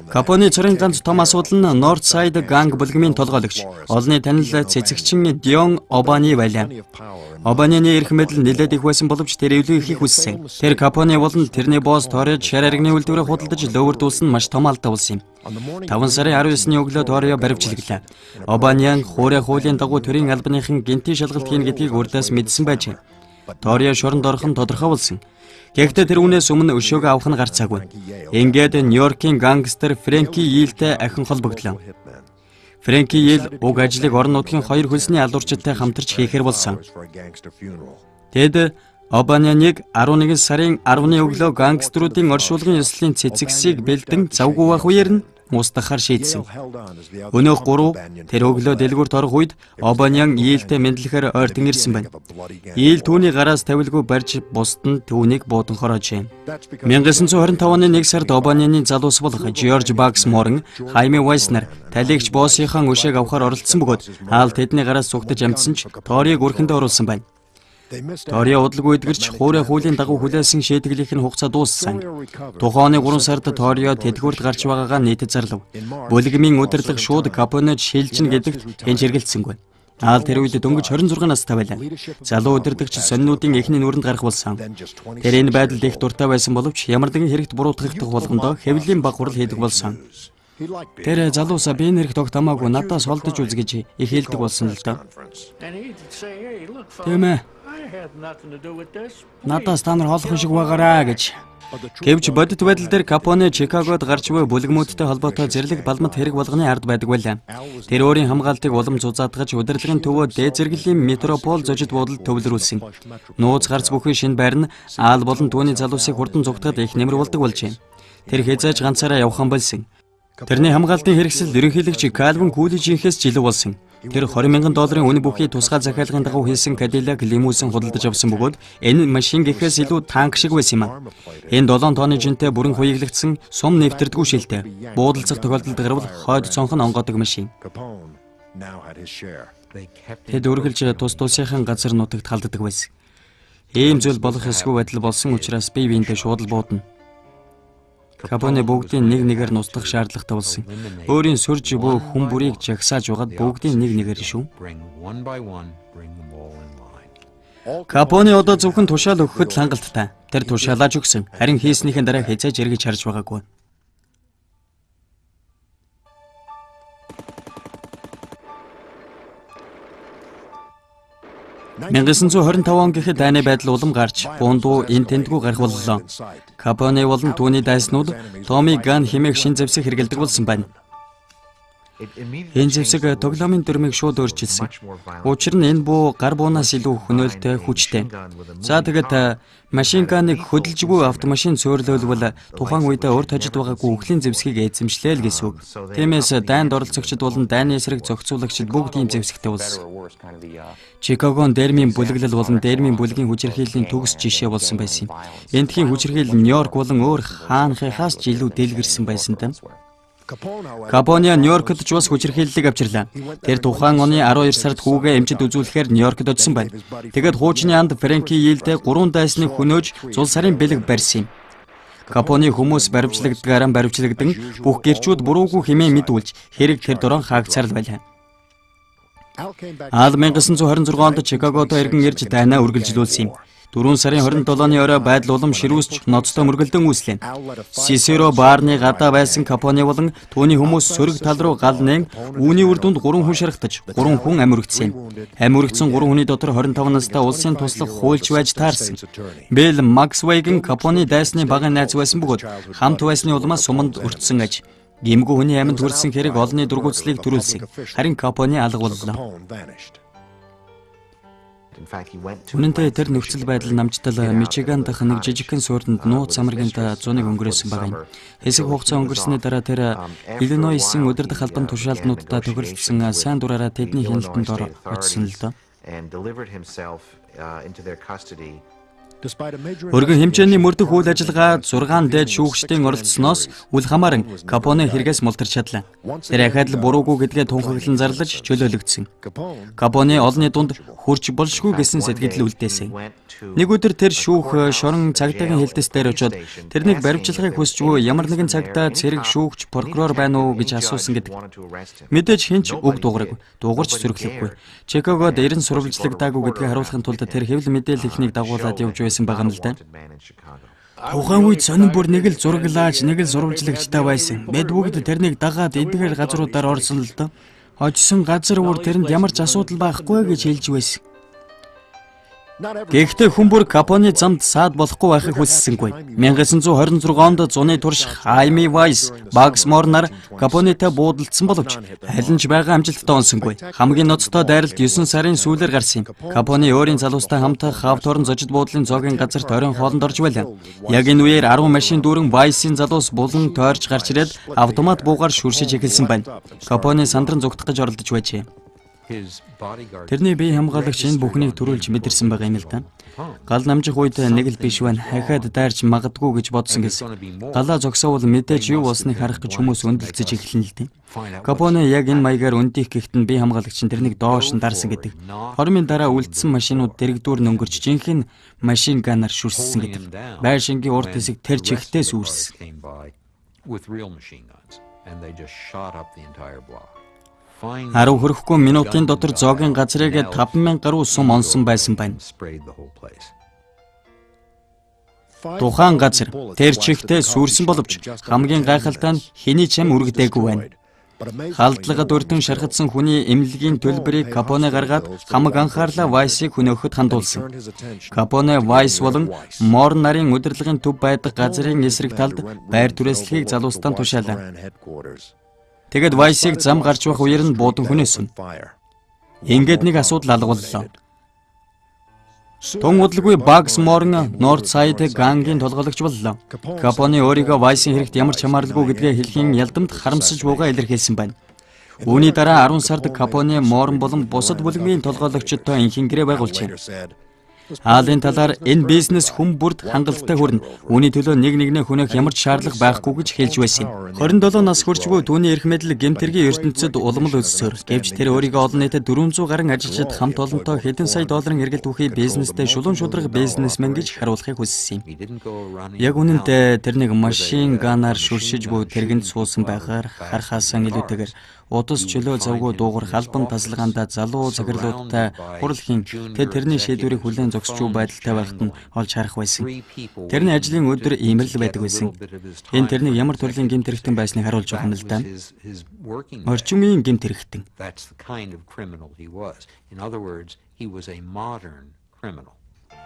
Капоны цорын ганц том асуудал нь Northside ганг бүлгэмийн толгойлогч, олонний танил цэцэгчин Дион Обани байлаа. Обанины эрх мэдэл нэлээд их байсан боловч тэр эвлэг ихийг хүссэн. Тэр Капоне болон тэрний босс Торрио шар аригны үйлдвэрээ худалдаж лөвөрдүүлсэн маш том алдаа болсон юм. 5 сарын 19-ны өглөө Торрио баривчлаглаа. Обаниан хуурай хуулийн дагуу төрийн албаныхан гинтийн шалгалт хийн гэдгийг урдаас мэдсэн байж. Торрио шоронд орох нь тодорхой болсон. Гэхдээ тэр үнээс өмнө өшөөгөө авах нь гарцаагүй. Ингээд Нью-Йоркийн гангстер Фрэнки Йилтэй ахин холбогдлоо. Фрэнки Йил уг ажлыг орон нутгийн 2 хөлсний алуурчтай хамтарч хийхээр болсон. Тэд Обанианыг 11 сарын 10-ны өглөө гангстеруудын оршуулгын ёслолын цэцэгсийг бэлдэн завгүй байх үеэр нь устгахаар шийдсэн. Өнөөх 3 тэр өглөө дэлгүүрт орох үед Обаниан Йилтэй мэдлэхээр ойртон ирсэн байна. Йил түүний гараас тавилгүй барьж бусд нь түүнийг буудан хороожээ. 1925 оны 1 сард Обанианы залуус болох Жорж Баксморн, Хайме Вайснер талигч боссынхаа өшөөг авахар оролцсон бөгөөд Аал тэдний гараас цугтаж амжсан ч Торриог өрхөндөө оруулсан байна. Торрио удалгүй эдгэрч хуурай хуулийн дагуу хүлээсэн шийдвэрлэх нь хугацаа дууссан. Тухайн оны 3 сард Торрио тэтгэврт гарч байгаагаа нийтэд зарлав. Бүлгэмийн удирдлага шууд Капонед шилжинэ гэдэгт хэн чиргэлцсэнгүй. Аал тэр үед дөнгөж 26 настай байлаа. Залуу удирдагч сонинуудын эхний нүрэнд гарах болсон. Тэр энэ байдалд их дуртай байсан боловч ямар нэгэн хэрэгт буруутгах болгондоо хэвлэлийн баг хурал хийдэг болсон. Тэр залуусаа би нэрх тогтоомаагүй надаас холдож үз гэж их хэлдэг болсон л доо. Тэмээ. Надаас та нар хоолох шиг байгаараа гэж. Гэвч бодит байдал дээр Капоне Чикагод гарч буй бүлгэмүүдтэй холбоотой зэрлэг балмад хэрэг болгоны ард байдаг байлаа. Тэр өөрийн хамгаалтыг улам зузаатгаж удирдлагын төвөө дээд зэрэглэлийн метропол зожид буудалд төвлөрүүлсэн. Нууц гарц бүхий шинэ байр нь Аал болон түүний залуусыг хурдан зугтахад их нэмэр болдог болжээ. Тэр хязгааж ганцаараа явхан болсон. Тэрний хамгаалтын хэрэгсэл ерөнхийлөгч Кальвин Кулижийнхээс жилүү болсон. Тэр $20,000 үнэ бүхий тусгай захиалгын дагуу хийсэн Cadillac лимузин худалдаж авсан бөгөөд энэ машин гэхээс илүү танк шиг байсан юм а. Энэ 7 тонны жинтэй бүрэн хуйглагдсан сум нэвтэрдэггүй шилтэй. Буудалцах тохиолдолд гарвал хойд цонх нь онгодог машин. Тэд үргэлж тус тусынхан газар нутагт халддаг байсан. Ийм зүйл болох эсгүй байдал болсон учраас бие биендээ шууд л буудана. Капоне бүгдийн нэг нэгээр нустах шаардлагатай болсон. Өөрийн сүрж буй хүн бүрийг жагсааж угаад бүгдийн нэг нэгээр шүү. Капоне одоо зөвхөн тушаал өгөхөд л хангалттай. Тэр тушаалааж өгсөн. Харин хийснийхэн дараа хязгаарч эргэж харж байгаагүй. $1925 он гэхэд дайны байдал улам гарч, бундуу энэ тэндгүй гарах боллоо. Капоне болон түүний дайснууд Томми Ган хэмээх шин зэвсэг хэрэглэдэг болсон байна. Энэ зэвсэг тоглоомын дүрмийг шууд өөрчилсөн. Учир нь энэ буу гар буунаас илүү хөнөөлтэй, хүчтэй. За тэгээд машин ганыг хөдөлж буй автомашин цөөрлөөлвөл тухайн үедээ урд хожид байгаагүй үхлийн зэвсгийг эзэмшлээ л гэсэн үг. Тиймээс дайнд оролцогчид болон дайны эсрэг зохицуулагчид бүгд ийм зэвсэгтэй болсон. Чикагон дэрмийн бүлэглэл болон дэрмийн бүлгийн хүчирхийллийн төгс жишээ болсон байсан юм. Эндхийн хүчирхийлэл Нью-Йорк болон өөр хаанхыхаас ч илүү дэлгэрсэн байсан юм. Капоне Нью-Йоркт ч бас хүчирхийллийг авчирлаа. Тэр тухайн оны 12 сард хүүгээ эмчид үзүүлэхээр Нью-Йоркт очсон байна. Тэгээд хуучны анд Фрэнки Йилдээ 3 дайсныг хөнөөж зул сарын бэлэг барьсан юм. Капоне хүмүүс баримтлагдгаараа баримтлагдан бүх гэрчүүд буруугүй хэмээн мэдүүлж хэрэг тэр дорон хаагцаар л байлаа. Ал 1926 онд Чикагото иргэн ирж дайнаа үргэлжлүүлсэн юм. 4 сарын 27-ны орой байдал улам ширүүсч ноцтой мөргөлдөн үүслээ. Сисеро баарны гадаа байсан Капоне болон түүний хүмүүс сөрөг тал руу гал нээн үүний үр дүнд 3 хүн шархтаж 3 хүн амьургдсан. Амьургдсан 3 хүний дотор 25 настай улсын туслах хуульч байж таарсан. Билл Максвейгэн Капоне дайсны багын найз байсан бөгөөд хамт байсны улмаас суманд өртсөн аж. Гимгүү хүний амьд хүрсэн хэрэг олонний дургуутслыг төрүүлсэн. Харин Капоне алга боллоо. Үнэнтэй тэр нөхцөл байдал намжтал Мичиган дахь нэг жижигхэн суурьнд нууц амрагт зуныг өнгөрөөсөн баг юм. Хэсэг хугацаа өнгөрсөний дараа тэр Иллинойсын өдөрдох албан тушаалтнуудад тохиролцсон сайн дураараа тэдний хяналтанд очсон л доо. Өргөн хэмжээний мөрдөх үйл ажиллагаа 6 дээд шүүгчдийн оролцсноос үл хамааран Капоне хэрэгээс мултарч чадлаа. Тэр ахаад л буруугүй гэдгээ тунхаглан зарлаж чөлөөлөгдсөн. Капоне олонний дунд хурж болшгүй гэсэн сэтгэл үлдээсэн. Нэг өдөр тэр шүүх шорон цагдаагийн хэлтэс дээр очиод тэрнийг баримтлагыг хүсч буй ямар нэгэн цагдаа цэрэг шүүгч прокурор байна уу гэж асуусан гэдэг. Мэдээж хинч үг дуурайг. Дуурч зөрөглөхгүй. Чикагод 90 сурвалжлагдаагүй гэдгийг харуулахын тулд тэр хэвлэл мэдээлэл ихнийг дагуулад явж байсан байгаа юм л да. Тухайн үед сонин бүр нэг л зураглааж, нэг л сурвалжлагчтай байсан. Бид бүгд тэрнийг дагаад эдгээр газруудаар орсон л доо. Очсон газар бүр тэрэнд ямар ч асуудал байхгүй гэж хэлж байсан. Гэхдээ хүн бүр Капоне замд саад болохгүй байхыг хүссэнгүй. 1926 онд зуны турш Хайми Вайс, Багс Морнаар Капонетэй буудалдсан боловч аль нь ч байгаа амжилттай онсонгүй. Хамгийн ноцтой дайралт 9 сарын сүүлээр гарсан юм. Капоне өөрийн залуустай хамт Хавторн зожид буудлын зоогийн газарт оройн хоолнд орж байлаа. Яг энэ үеэр 10 машин дүүрэн Вайсын залуус булан тойрч гарч ирээд автомат буугаар шүршиж эхэлсэн байна. Капоне сандран зүгтгэж оролдож байжээ. Тэрний бие хамгаалагч энэ бүхнийг төрүүлж мэдэрсэн байгаа юм л да. Гал намжих үед нэг л биш байна. Хахад дайрч магадгүй гэж бодсон гэсэн. Галаа зогсоовол мэдээж юу болсныг харах гэж хүмүүс өндөлцөж эхэлнэ л дээ. Капоне яг энэ маягаар өндих гэхэд нь бие хамгаалагч нь тэрнийг доош нь дарсан гэдэг. Хормын дараа үлдсэн машинууд дэрэгдүүр нөнгөрч жинхэнэ машин ганаар шүрссэн гэдэг. Байр шингийн урд хэсэг тэр чихтэй сүрсэн. 10 хүрэхгүй минутын дотор зоогийн газрыг 5,000 гаруй сум онсон байсан байна. Тухайн газар тэр чихтэй сүрсэн боловч хамгийн гайхалтай нь хэний ч юм үргэлдээгүй байна. Халдлагад өртөн шархадсан хүний эмнэлгийн төлбөрийг Капоне гаргаад хамаг анхаарлаа Вайсыг хөнөөхөд хандуулсан. Капоне Вайс болон Морн нарын удирдлагын төв байдаг газрын эсрэг талд байр түрээслэхийг залуустан тушаалаа. Тэгэд Вайсыг зам гарч байх үеэр нь буудан хүнээсэн. Ингээд нэг асуудал алгууллаа. Тун удалгүй Багс Морн Нордсайд гангийн толгойлогч боллоо. Капоне өөрийгөө Вайсийн хэрэгт ямар ч хамааралгүй гэдгээ хэлхийн ялдамт харамсаж бууга илэрхийлсэн байна. Үүний дараа 10 сард Капоне Морн болон бусад бүлгийн толгойлогчдод инхингэрээ байгуулжээ. Аалын талаар энэ бизнес хүн бүрд хангалттай хүрнэ. Үүний төлөө нэг нэгнээ хүнэх ямар ч шаардлага байхгүй гэж хэлж байсан юм. 27 нас хүрчгүй түүний эрх мэдэл гэмтэргийн ертөнцид уламл өссөөр. Гэвч тэр өөрийгөө олон нийтэд 400 гаруй ажилчид хамт олонтой хэдэн сая долларын эргэлт бүхий бизнестэй шулуун шударга бизнесмен гэж харуулахыг хүссэн юм. Яг үнэндээ тэр нэг машин ганаар шүршиж буй тэргэнд суусан байхаар харахаасан илүүтэйгээр удас чөлөө завгүй дуугар халбан тасалгаанда залуу захирлуудтай хурлахын тэрний шийдвэрийг хүлээн зогсож буй байдалтай байхад нь олж харах байсан. Тэрний ажлын өдөр ийм л байдаг байсан. Энэ тэрний ямар төрлийн гэмт хэрэгтэн байсныг харуулж байгаа юм л да. Орчин үеийн гэмт хэрэгтэн.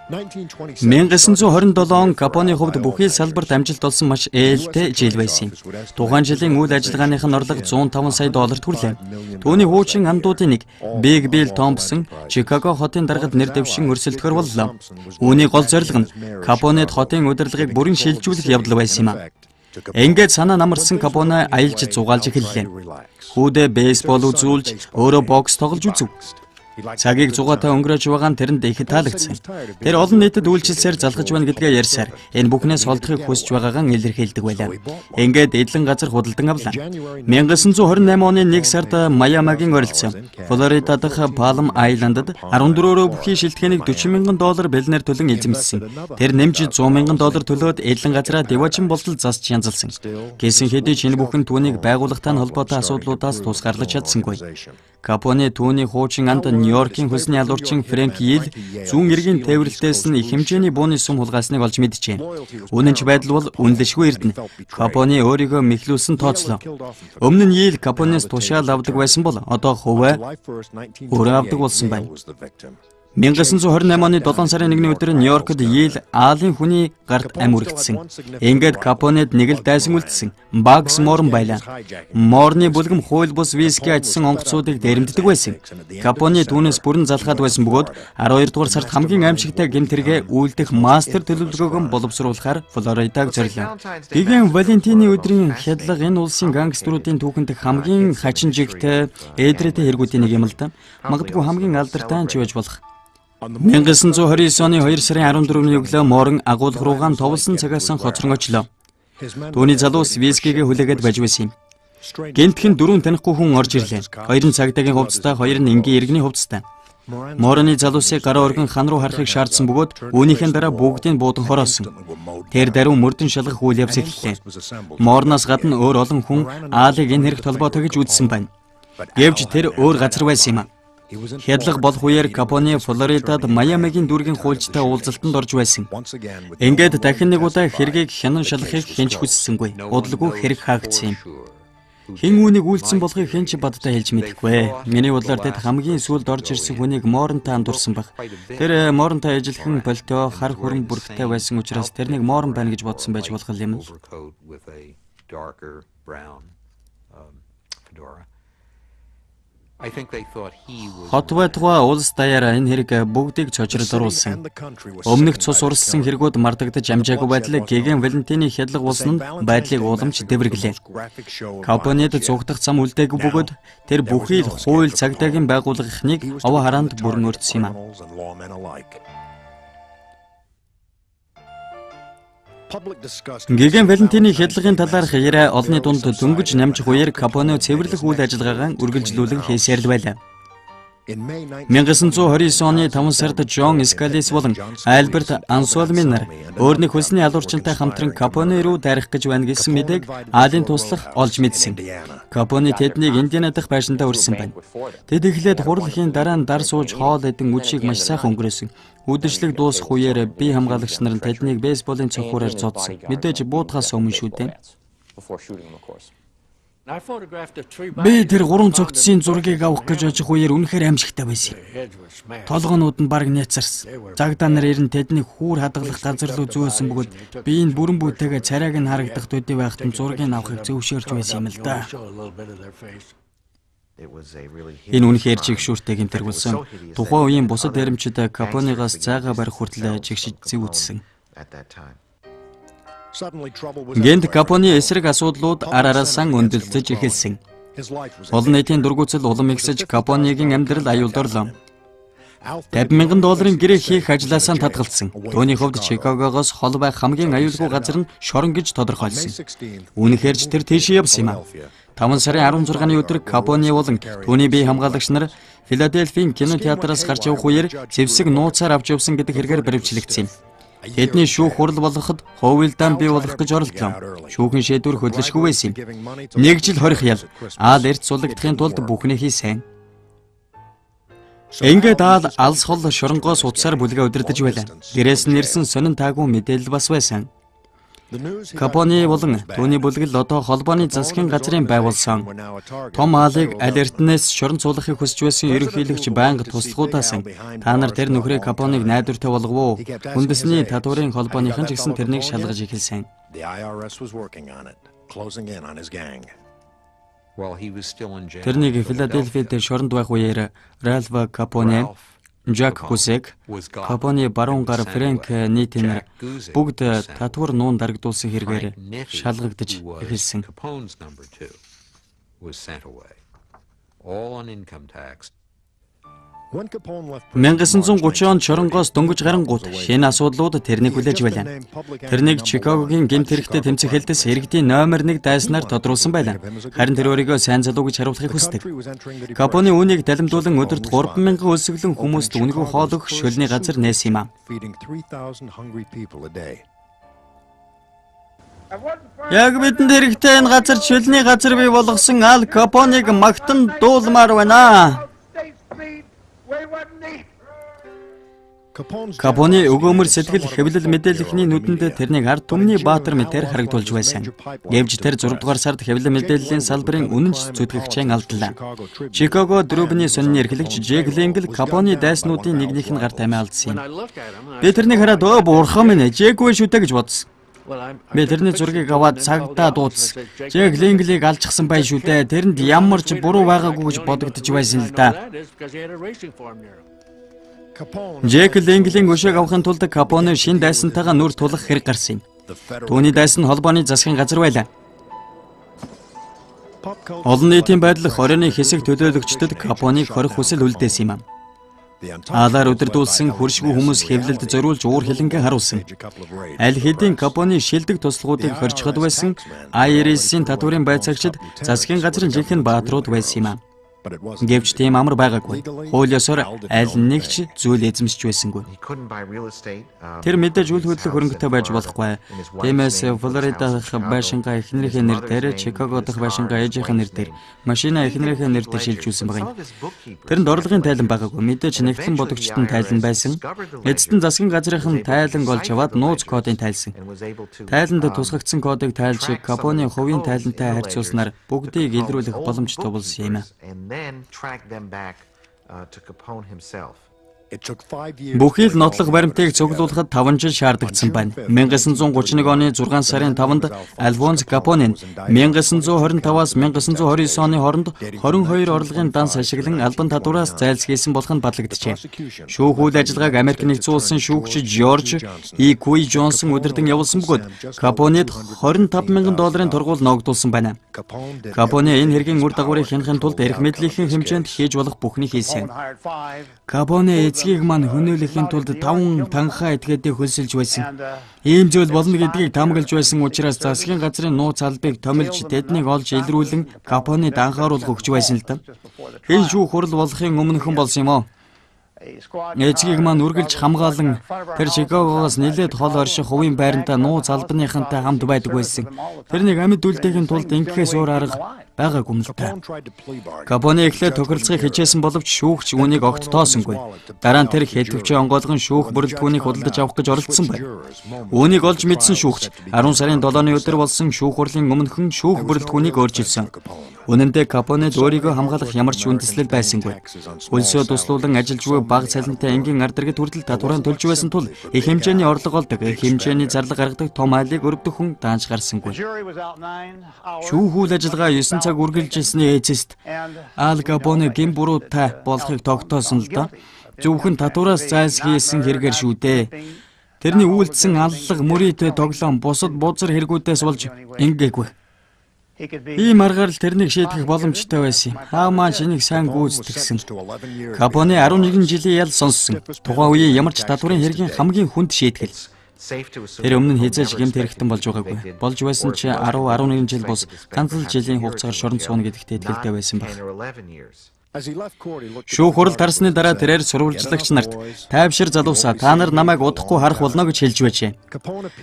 1927 он Капоны хувьд бүхий салбарт амжилт олсон маш ээлтэй жил байсан юм. Тухайн жилийн үйл ажиллагааных нь орлого 105 сая долларт хүрлээ. Түүний хуучин андуудын нэг Big Bill Thompson Чикаго хотын даргад нэр дэвшин өрсөлдөхөр боллоо. Үүний гол зорилго нь Капонед хотын удирдлагыг бүрэн шилжүүлэх явдал байсан юм а. Ингээд санаа намарсан Капоне аялж зугаалж эхэллээ. Хүүдээ бейсбол үзүүлж, өөрөө бокс тоглож үзв. Цагийг зугаатай өнгөрөөж байгаа нь тэрэнд их таалагдсан. Тэр олон нийтэд үйлчлсээр залхаж байна гэдгээ ярьсаар энэ бүхнээс холдохыг хүсэж байгаагаа илэрхийлдэг байлаа. Ингээд эдлэн газар худалдан авлаа. 1928 оны 1 сард Майамигийн оролцсон Флорида дахь Palm Island-д 14-өө бүхий шилтгэнийг $40,000 бэлнээр төлөн эзэмссэн. Тэр нэмж $100,000 төлөөд эдлэн газраа деважин болтол засч янзалсан. Гэсэн хэдий ч энэ бүхэн түүнийг байгууллагатай холбоотой асуудлуудаас тусгаарлаж чадсангүй. Капоне түүний хуучин анд Нью-Йоркийн хөлсний алуурчин Фрэнк Йил зүүн эргийн тээвэрлэлээс нь их хэмжээний бууны сум хулгайсныг олж мэджээ. Үнэнч байдал бол үнэлшгүй эрдэнэ. Капоне өөрийгөө мэхлүүлсэн тооцлоо. Өмнө нь Йил Капонес тушаал авдаг байсан бол одоо хуваа өөрөө авдаг болсон байна. 1928 оны 7 сарын 1-ний өдөр Нью-Йоркд Йил Аалын хүний гарт ам үргэлжсэн. Ингээд Капонед нэг л дайсан үлдсэн. Багс Морн байлаа. Морны бүлгэм хууль бус виски ажсан онгоцуудыг дээрэмддэг байсан. Капоне түүнээс бүрэн залхаад байсан бөгөөд 12 дугаар сард хамгийн аимшигтай гэмтэргээ үйлдэх мастер төлөвлөгөөгөө боловсруулахаар Флоридаг зориулав. Гэгээн Валентины өдрийн хядлага энэ улсын гангстеруудын түүхэнд хамгийн хачинжигтэй эдрэтэй хэрэгүүдийн нэг юм л да. Магадгүй хамгийн алдартай ч байж болох. 1929 оны 2 сарын 14-ний өглөө Морн агуулга руугаа товлсон цагаас хоцрон очлоо. Түүний залуус вискигээ хүлээгээд байж байсан юм. Гэнтхэн 4 танихгүй хүн орж ирлээ. 2 нь цагдаагийн хувцастай, 2 нь энгийн иргэний хувцастай. Морны залуусыг гараа өргөн хан руу харахыг шаардсан бөгөөд үүнийхэн дараа бүгдийг буудан хороосон. Тэр даруй мөрдөн шалгах үйл явц эхэллээ. Морноос гадна өөр олон хүн Аалыг энэ хэрэг толгойтой гэж үзсэн байна. Гэвч тэр өөр газар байсан юм а. Хядлага болох үеэр Капоне Флоридад Майамигийн дүүргийн хуульчтай уулзалтанд орж байсан. Ингээд дахин нэг удаа хэргийг хянан шалгахыг хинч хүссэнгүй. Удалгүй хэрэг хаагдсан юм. Хэн үүнийг үйлдсэн болохыг хэн ч бадтай хэлж мэдэхгүй. Миний бодлоор тэд хамгийн сүүлд орж ирсэн хүнийг Морнтой андуурсан баг. Тэр Морнтой ажиллахан пальто хар хүрэн бүрхтэй байсан учраас тэрнийг Морн байна гэж бодсон байж болох юм л. Хот байтугай улс даяараа энэ хэрэг бүгдийг цочрол оруулсан. Өмнөх цус урссан хэрэгүүд мартагдаж амжаагүй байдлыг Гэгээн Валентины хядлага болсон нь байдлыг уламж дэвэргэлээ. Капонед зугдах зам үлдээгүй бөгөөд тэр бүхий л хууль цагдаагийн байгууллагыг овоо хараанд бүрэн өртсөн юм а. Гэгээн Валентины хядлагын талаарх яриа олонний дунд дөнгөж намжих үеэр Капоне цэвэрлэх үйл ажиллагаагаа үргэлжлүүлэн хийсээр л байлаа. 1929 оны 5 сард Джон Скалис болон Альберт Ансуалмин нар өөр нэг хөлсний алуурчинтай хамтран Капоне руу дайрах гэж байна гэсэн мэдээг Аалын туслах олж мэдсэн. Капоне тэднийг Индиана дахь байшинтаа өрсөн байна. Тэд эхлээд хурлахын дараа нь дар сууж хоол идэн үдшийг маш сайхан өнгөрөөсөн. Үдэшлэг дуусах үеэр бие хамгаалагч нар тэднийг бейсболын цохиураар зодсон. Мэдээж буутахаас өмнө шүү дээ. Би тэр 3 цогцсын зургийг авах гэж очих үеэр үнэхээр аимшигтай байсан. Толгоонууд нь бараг няцарсан. Цагдаа нар ирэн тэднийг хүүр хадгалах газар руу зөөсөн бөгөөд би энэ бүрэн бүтээгээ царайг нь харагдах төдий байхад нь зургийг авахыг зөвшөөрч байсан юм л да. Энэ үнэхээр жигшүүртэй гэмтэрэг болсон. Тухайн үеийн бусад дээрэмчид Капонигоос зайгаа барих хүртэл жигшиж зэвүүдсэн. Гэнт Капоны эсрэг асуудлууд ар араасаа өндөлтөж эхэлсэн. Олон нийтийн дургуутсал улам ихсэж Капонигийн амьдрал аюулдарлаа. $50,000 гэрээ хийх ажлаасаа татгалцсан. Түүний хувьд Чикагогоос хол байх хамгийн аюулгүй газар нь шорон гэж тодорхойлсон. Үүнхээр ч тэр тийш явсан юм а. 5 сарын 16-ны өдөр Капоне болон түүний бие хамгаалагч нар Филадельфийн кинотеатраас гарч явах үеэр зэвсэг нууцаар авч явсан гэдэг хэрэгээр баривчлагдсан юм. Тэдний шүүх хурал болгоход ховилдаан бий болох гэж оролдлоо. Шүүхэн шийдвэр хөдлөшгүй байсан юм. 1 жил хорих ял аал эрт сулагдахын тулд бүхнээ хийсэн. Ингээд аал алс хол шоронгоос утсаар бүлгээ удирдах байлаа. Гэрээс нь ирсэн сонин таагүй мэдээлэл бас байсан. Капоне болон түүний бүлгэл одоо холбооны засгийн газрын байгуулсан. Том аалыг аль эртнээс шорон цуулгахыг хүсэж байсан ерөнхийлөгч байнга туслахуудаасан. Та нар тэр нөхрөө Капоныг найдвартай болгов уу? Үндэсний татварын холбооныхан ч гэсэн тэрнийг шалгаж эхэлсэн. Тэрнийг Филадельфид шоронд байх үеэр Ральф Капоне, Жак Кусек, Капоны баруун гар Фрэнк Нитинер бүгд татвар нуун дарагдуулсан хэрэгээр шалгагдаж эхэлсэн. 1930 онд шоронгоос дөнгөж гарангууд шинэ асуудлууд тэрнийг хүлээж байлаа. Тэрнийг Чикагогийн гэмт хэрэгтэй тэмцэх хэлтэс иргэдийн номер 1 дайснаар тодруулсан байлаа. Харин тэр өөрийгөө сайн залуу гэж харуулахыг хүсдэг. Капоне үүнийг далимдуулан өдөрт 3,000 өлсгөлэн хүмүүст үнэгүй хоол өгөх шөлний газар нээсэн юм а. Яг бидэнд хэрэгтэй энэ газар шөлний газар бий болгосон Ал Капоныг магтан дуулмаар байна. Капоне өгөөмөр сэтгэл хэвлэл мэдээлэхний нүдэнд тэрнийг ард түмний баатар мэтээр харагдуулж байсан. Гэвч тэр 6 дугаар сард хэвлэл мэдээллийн салбарын үнэнч зүтгэгчийн алдлаа. Чикаго дөрөвний сонины эрхлэгч Джек Ленгл Капоны дайснуудын нэгнийх нь гар тамиа алдсан юм. Би тэрнийг хараад өө бурхан минь Джек вэ шүү дээ гэж бодсон. Би тэрний зургийг аваад цагтаа дуудсан. Джек Ленглийг алчихсан бай шүү дээ. Тэрэнд ямар ч буруу байгаагүй гэж бодогдож байсан л да. Джек Ленглийн өшөөг авахын тулд Капоне шин дайсантайгаа нүр тулах хэрэг гарсан юм. Түүний дайсан холбооны засгийн газар байлаа. Олон нийтийн байдал хорионы хэсэг төлөөлөгчдөд Капоныг хорих хүсэл үлдээсэн юм. Аалаар удирдуулсан хөршгүй хүмүүс хэвлэлд зориулж уур хилэнгээ харуулсан. Аль хэдийн Капоны шилдэг туслахуудыг хорчиход байсан IRS-ийн татварын байцаагчид засгийн газрын жинхэнэ бааtruуд байсан юм. Гэвч тийм амар байгаагүй. Хууль ёсоор аль нэг ч зүйл эзэмсэж байсангүй. Тэр мэдээж үйл хөдлөх хөрөнгөтэй байж болохгүй. Тиймээс Флорида дахь байшингаа эхнэрийнхээ нэр дээр, Чикаго дахь байшингаа ээжийнхээ нэр дээр, машина эхнэрийнхээ нэр дээр шилжүүлсэн байна. Тэрэнд орлогын тайлан байгаагүй. Мэдээж нэгтлэн бодогчдод нь тайлан байсан. Эцэст нь засгийн газрынхан тайлан олж аваад нууц кодыг тайлсан. Тайланд тусгагдсан кодыг тайлж Капоны хувийн тайлантай харьцуулснаар бүгдийг илрүүлэх боломжтой болсон юм. Then track them back to Capone himself. Бүхий л нотлох баримтыг цуглуулахад 5 жил шаардагдсан байна. 1931 оны 6 сарын 5-нд Альфонс Капоне 1925-аас 1929 оны хооронд 22 орлогын данс ашиглан албан татвараас зайлсхийсэн болох нь батлагджээ. Шүүх үйл ажиллагааг Америк нэгдсэн улсын шүүгч Жорж Куи Джонсон удирдан явуулсан бөгөөд Капонед $25,000 торгуул ногдуулсан байна. Капоне энэ хэргийн үр дагаврыг хянахын тулд эрх мэдлийнхэн хэмжээнд хийж болох бүхнийг хийсэн. Капоне эцгийг маань хөнөөлөхийн тулд 5 танхаа этгээдээ хөлсөлж байсан. Ийм зүйл болно гэдгийг таамаглаж байсан учраас засгийн газрын нууц албыг томилж тэднийг олж илрүүлэн Капонед анхааруулга өгч байсан л да. Энэ шүүх хурал болохын өмнөхөн болсон юм аа. Эцгийг маань үргэлж хамгаалan тэр Чикагогоос нэлээд хол орших хувийн байрантаа нууц албаныхантай хамт байдаг байсан. Тэрнийг амьд үлдээхийн тулд ингэхээс өөр арга байгаагүй юм л та. Капоне эхлээд тохиролцохыг хичээсэн боловч шүүгч үүнийг огт тоосонгүй. Дараа нь тэр хэлтвчээ онгойлгон шүүх бүрэлдэхүүнийг худалдаж авах гэж оролдсон байна. Үүнийг олж мэдсэн шүүгч 10 сарын 7-ны өдөр болсон шүүх хурлын өмнөхөн шүүх бүрэлдэхүүнийг өөрчилсөн. Үнэн дээр Капонед өөрийгөө хамгаалах ямар ч үндэслэл байсангүй. Хөлсөө туслуулан ажиллаж буй бага цалинтай энгийн ард иргэд хүртэл татвараа төлж байсан тул их хэмжээний орлого олдог, их хэмжээний зарлага гаргадаг том айлыг өрөвдөх хүн даанч гарсангүй. Шүүх үйл ажиллагаа 9 цаг үргэлжилсэний эцэст Ал Капоне гин буруутай болохыг тогтоосон л доо. Зөвхөн татвараас зайлсхийсэн хэрэгээр шүү дээ. Тэрний үйлдэлсэн аллах, мөрийтэй тоглоом, бусад бузар хэрэгүүдээс болж ингээггүй. Ийм аргаар л тэрнийг шийдэх боломжтой байсан юм. Хаамаа шинийг сайн гүйцэтгсэн. Капоне 11 жилийн ял сонссон. Тухайн үеийн ямар ч татварын хэргийн хамгийн хүнд шийтгэл. Тэр өмнө нь хязгаарч гэмт хэрэгтэн болж байгаагүй. Болж байсан ч 10-11 жил бус ганц л жилийн хугацаагаар шоронд сууна гэдэгт итгэлтэй байсан баг. Шүүх хурал тарсны дараа тэрээр сурвалжлагч нарт тайвшир залуусаа та нар намайг удахгүй харах болно гэж хэлж байжээ.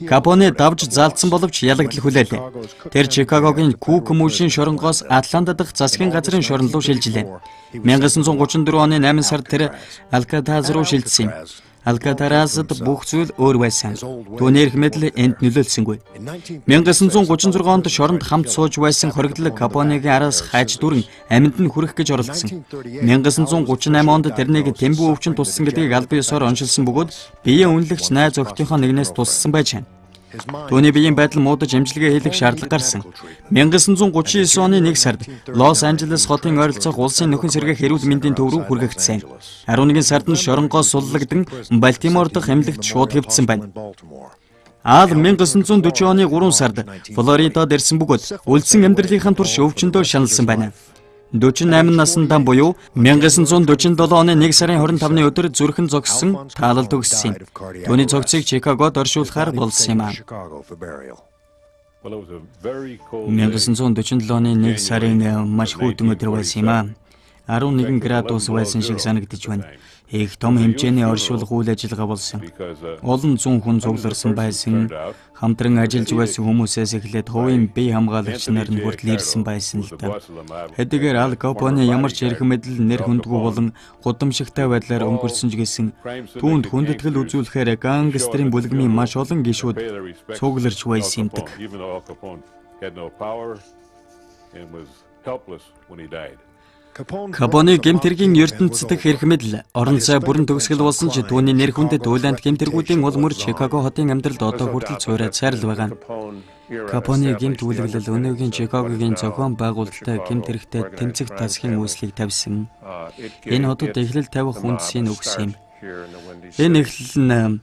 Капоне давж заалдсан боловч ялагдал хүлээлээ. Тэр Чикагогийн Кук мужийн шоронгоос Атланта дахь засгийн газрын шорон руу шилжлээ. 1934 оны 8 сард тэр Алкатraz руу шилжсэн юм. Алкатrazд бүх зүйл өөр байсан. Түүний эрх мэдэл энд нөлөөлсөнгүй. 1936 онд шоронд хамт сууж байсан хоригдлог Капонегийн араас хайж дүрэн амьд нь хүрэх гэж оролдсон. 1938 онд тэрнийг тэмбүү өвчин туссан гэдгийг албан ёсоор оншилсан бөгөөд биеийн үнэлэгч найз охидынхоо нэгнээс туссан байж байна. Түүний биеийн байдал муудаж эмчилгээ хийх шаардлага гарсан. 1939 оны 1 сард Лос Анжелес хотын ойролцоох улсын нөхөн сэргээх эрүүл мэндийн төв рүү хүргэгдсэн. 11 сард нь шоронгоос суллагдан Балтимор дахь эмнэлэгт шууд хэвтсэн байна. Ал 1940 оны 3 сард Флоридад ирсэн бөгөөд үлдсэн амьдралынхаа турш өвчнөдөө шаналсан байна. 48 наснда буюу 1947 оны 1 сарын 25-ны өдөр зүрхэн зогссон таалал төгссөн. Түүний цогцыг Чикагод оршуулахаар болсон юм аа. 1947 оны 1 сарын маш хүйтэн өдөр байсан юм аа. 11 градус байсан шиг санагдаж байна. Их том хэмжээний оршуулах үйл ажиллагаа болсон. Олон зуун хүн цугларсан байсан. Хамтран ажиллаж байсан хүмүүсээс эхлээд хувийн бие хамгаалагч нар нь хүртэл ирсэн байсан л да. Хэдийгээр Ал Капоне ямар ч эрх мэдэл нэр хүндгүй болон гудамжигтай байдлаар өнгөрсөн ч гэсэн түүнд хүндэтгэл үзүүлэхээр гангстерийн бүлгмийн маш олон гишүүд цугларч байсан юмдаг. Капоне гэмтэргийн ертөнцийн эрх мэдэл орон зай бүрэн төгсгөл болсон ч түүний нэр хүндэт үйлэнт гэмтэргүүдийн ул мөр Чикаго хотын амьдралд одоо хүртэл цуураад сайрал байгаа. Капоне гэмт үйлглэл өнөөгийн Чикагогийн зохион байгуулалттай гэмт хэрэгтэй тэмцэх тасхийн үүслийг тавьсан. Энэ хотод эхлэл тавих үндсийг өгсөн юм. Энэ эхлэл нь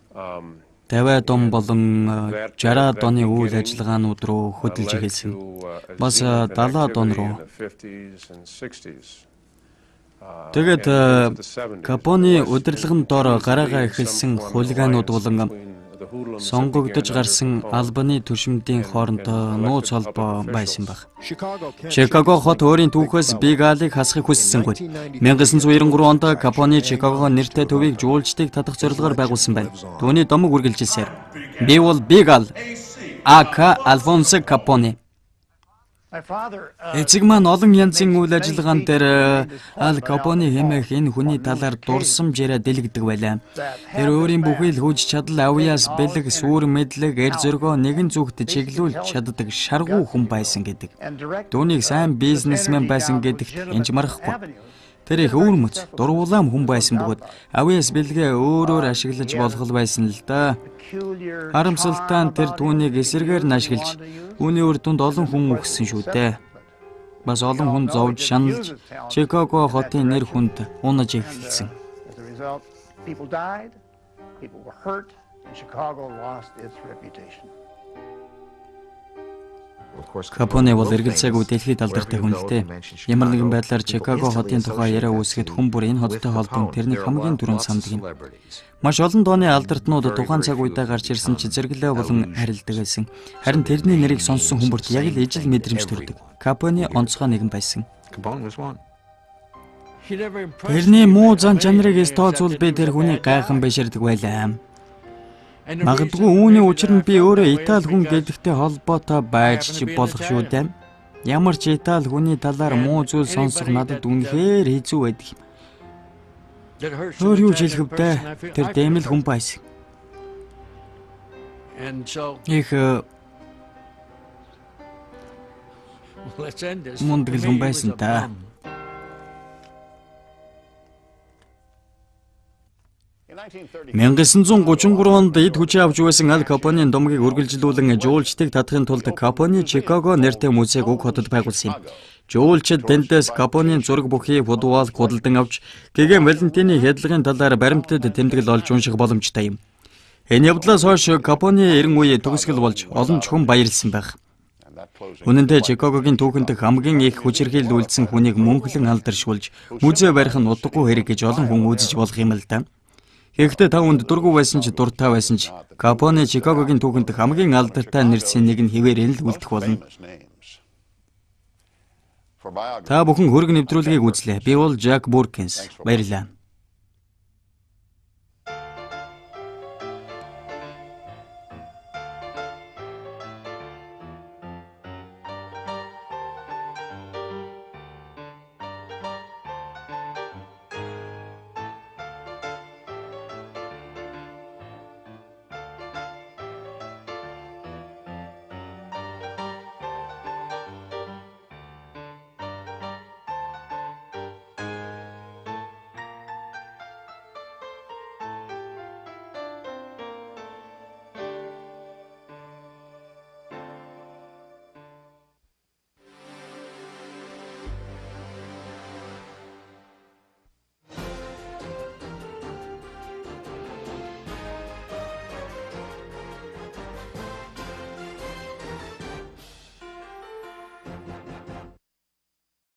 50 он болон 60 оны үйл ажиллагаанууд руу хөдөлж эхэлсэн. Бас 70 он руу. Тэгээд Капоне удирдлагын дор гараагаа эхэлсэн хулиганууд болон сонгогдож гарсан албаны түшимдийн хооронд нууц холбоо байсан баг. Чикаго хот өөрийн түүхээс Биг Алыг хасахыг хүссэнгүй. 1993 онд Капоне Чикагого нэртэй төвийг жуулчдыг татах зорилгоор байгуулсан байна. Түүний домог үргэлжилсээр би бол Биг Ал АК Альфонсо Капоне. Эцэг маань олон янзын үйл ажиллагаан дээр Ал Капоне хэмээх энэ хүний талаар дурсамжаараа дэлгэдэг байлаа. Тэр өөрийн бүхий л хүч чадал, авьяас, бэлэг, сүр мэдлэг, эр зөргөө нэгэн зүгт чиглүүлж чаддаг шаргуу хүн байсан гэдэг. Түүнийг сайн бизнесмен байсан гэдэгт энж марахгүй. Тэр их өвөрмөц, дурвулаам хүн байсан бөгөөд авьяас бэлгээ өөрөөр ашиглаж болох байсан л да. Харамсалтай нь тэр түүнийг эсэргээр нь ашиглаж үүний үр дүнд олон хүн өгсөн шүү дээ. Бас олон хүн зовж шаналж Чикаго хотын нэр хүнд унаж эхэлсэн. Капоне бол эргэлзээгүй дэлхийд алдартай хүн л дээ. Ямар нэгэн байдлаар Чикаго хотын тухай яриа үүсгэхэд хүн бүр энэ хоттой холбон тэрний хамгийн түрүүнд самдаг юм. Маш олон дооны алдартнууд тухайн цаг үедээ гарч ирсэн ч зэрэглээ болон харилдаг байсан. Харин тэрний нэрийг сонссон хүмүүст яг л ижил мэдрэмж төрдөг. Капоне онцгой нэгэн байсан. Тэрний муу зан чанарыг тооцвол би тэр хүний гайхан биширдэг байлаа. Магадгүй үүний учир нь би өөрөө Итали хүн гэдэгтэй холбоотой байж болох шүү дээ. Ямар ч Итали хүний талаар муу зүйл сонсох надад үнэхээр хэцүү байдаг. Өөр юу ч хэлэх вэ? Тэр дэмэл хүн байсан. Их мундаг хүн байсан та. 1933 онд эд хүчээ авч байсан Ал Капонийн домгийг үргэлжлүүлэн жуулчдыг татахын тулд Капони Чикаго нэртэй музейг уг хотод байгуулсан юм. Жуулчид тэндээс Капонийн зураг бүхий футбол худалдан авч гэгээн Валентины хядлагын талаар баримтад тэмдэглэл олж унших боломжтой юм. Энэ явдлаас хойш Капони 90 үе төгсгөл болж олон ч хүн баярлсан байх. Үнэн дээр Чикагогийн түүхэнд хамгийн их хүчирхийлэл үйлдсэн хүнийг мөнхлөн алдаршуулж музей барих нь утгагүй хэрэг гэж олон хүн үзэж болох юм л да. Гэхдээ та хүнд дургүй байсан ч дуртай байсан ч Капони Чикагогийн түүхэнд хамгийн алдартай нэрсийн нэг нь хэвээрээ л үлдэх болно. Та бүхэн хөрөг нэвтрүүлгийг үзлээ. Би бол Жак Буркинс. Баярлалаа.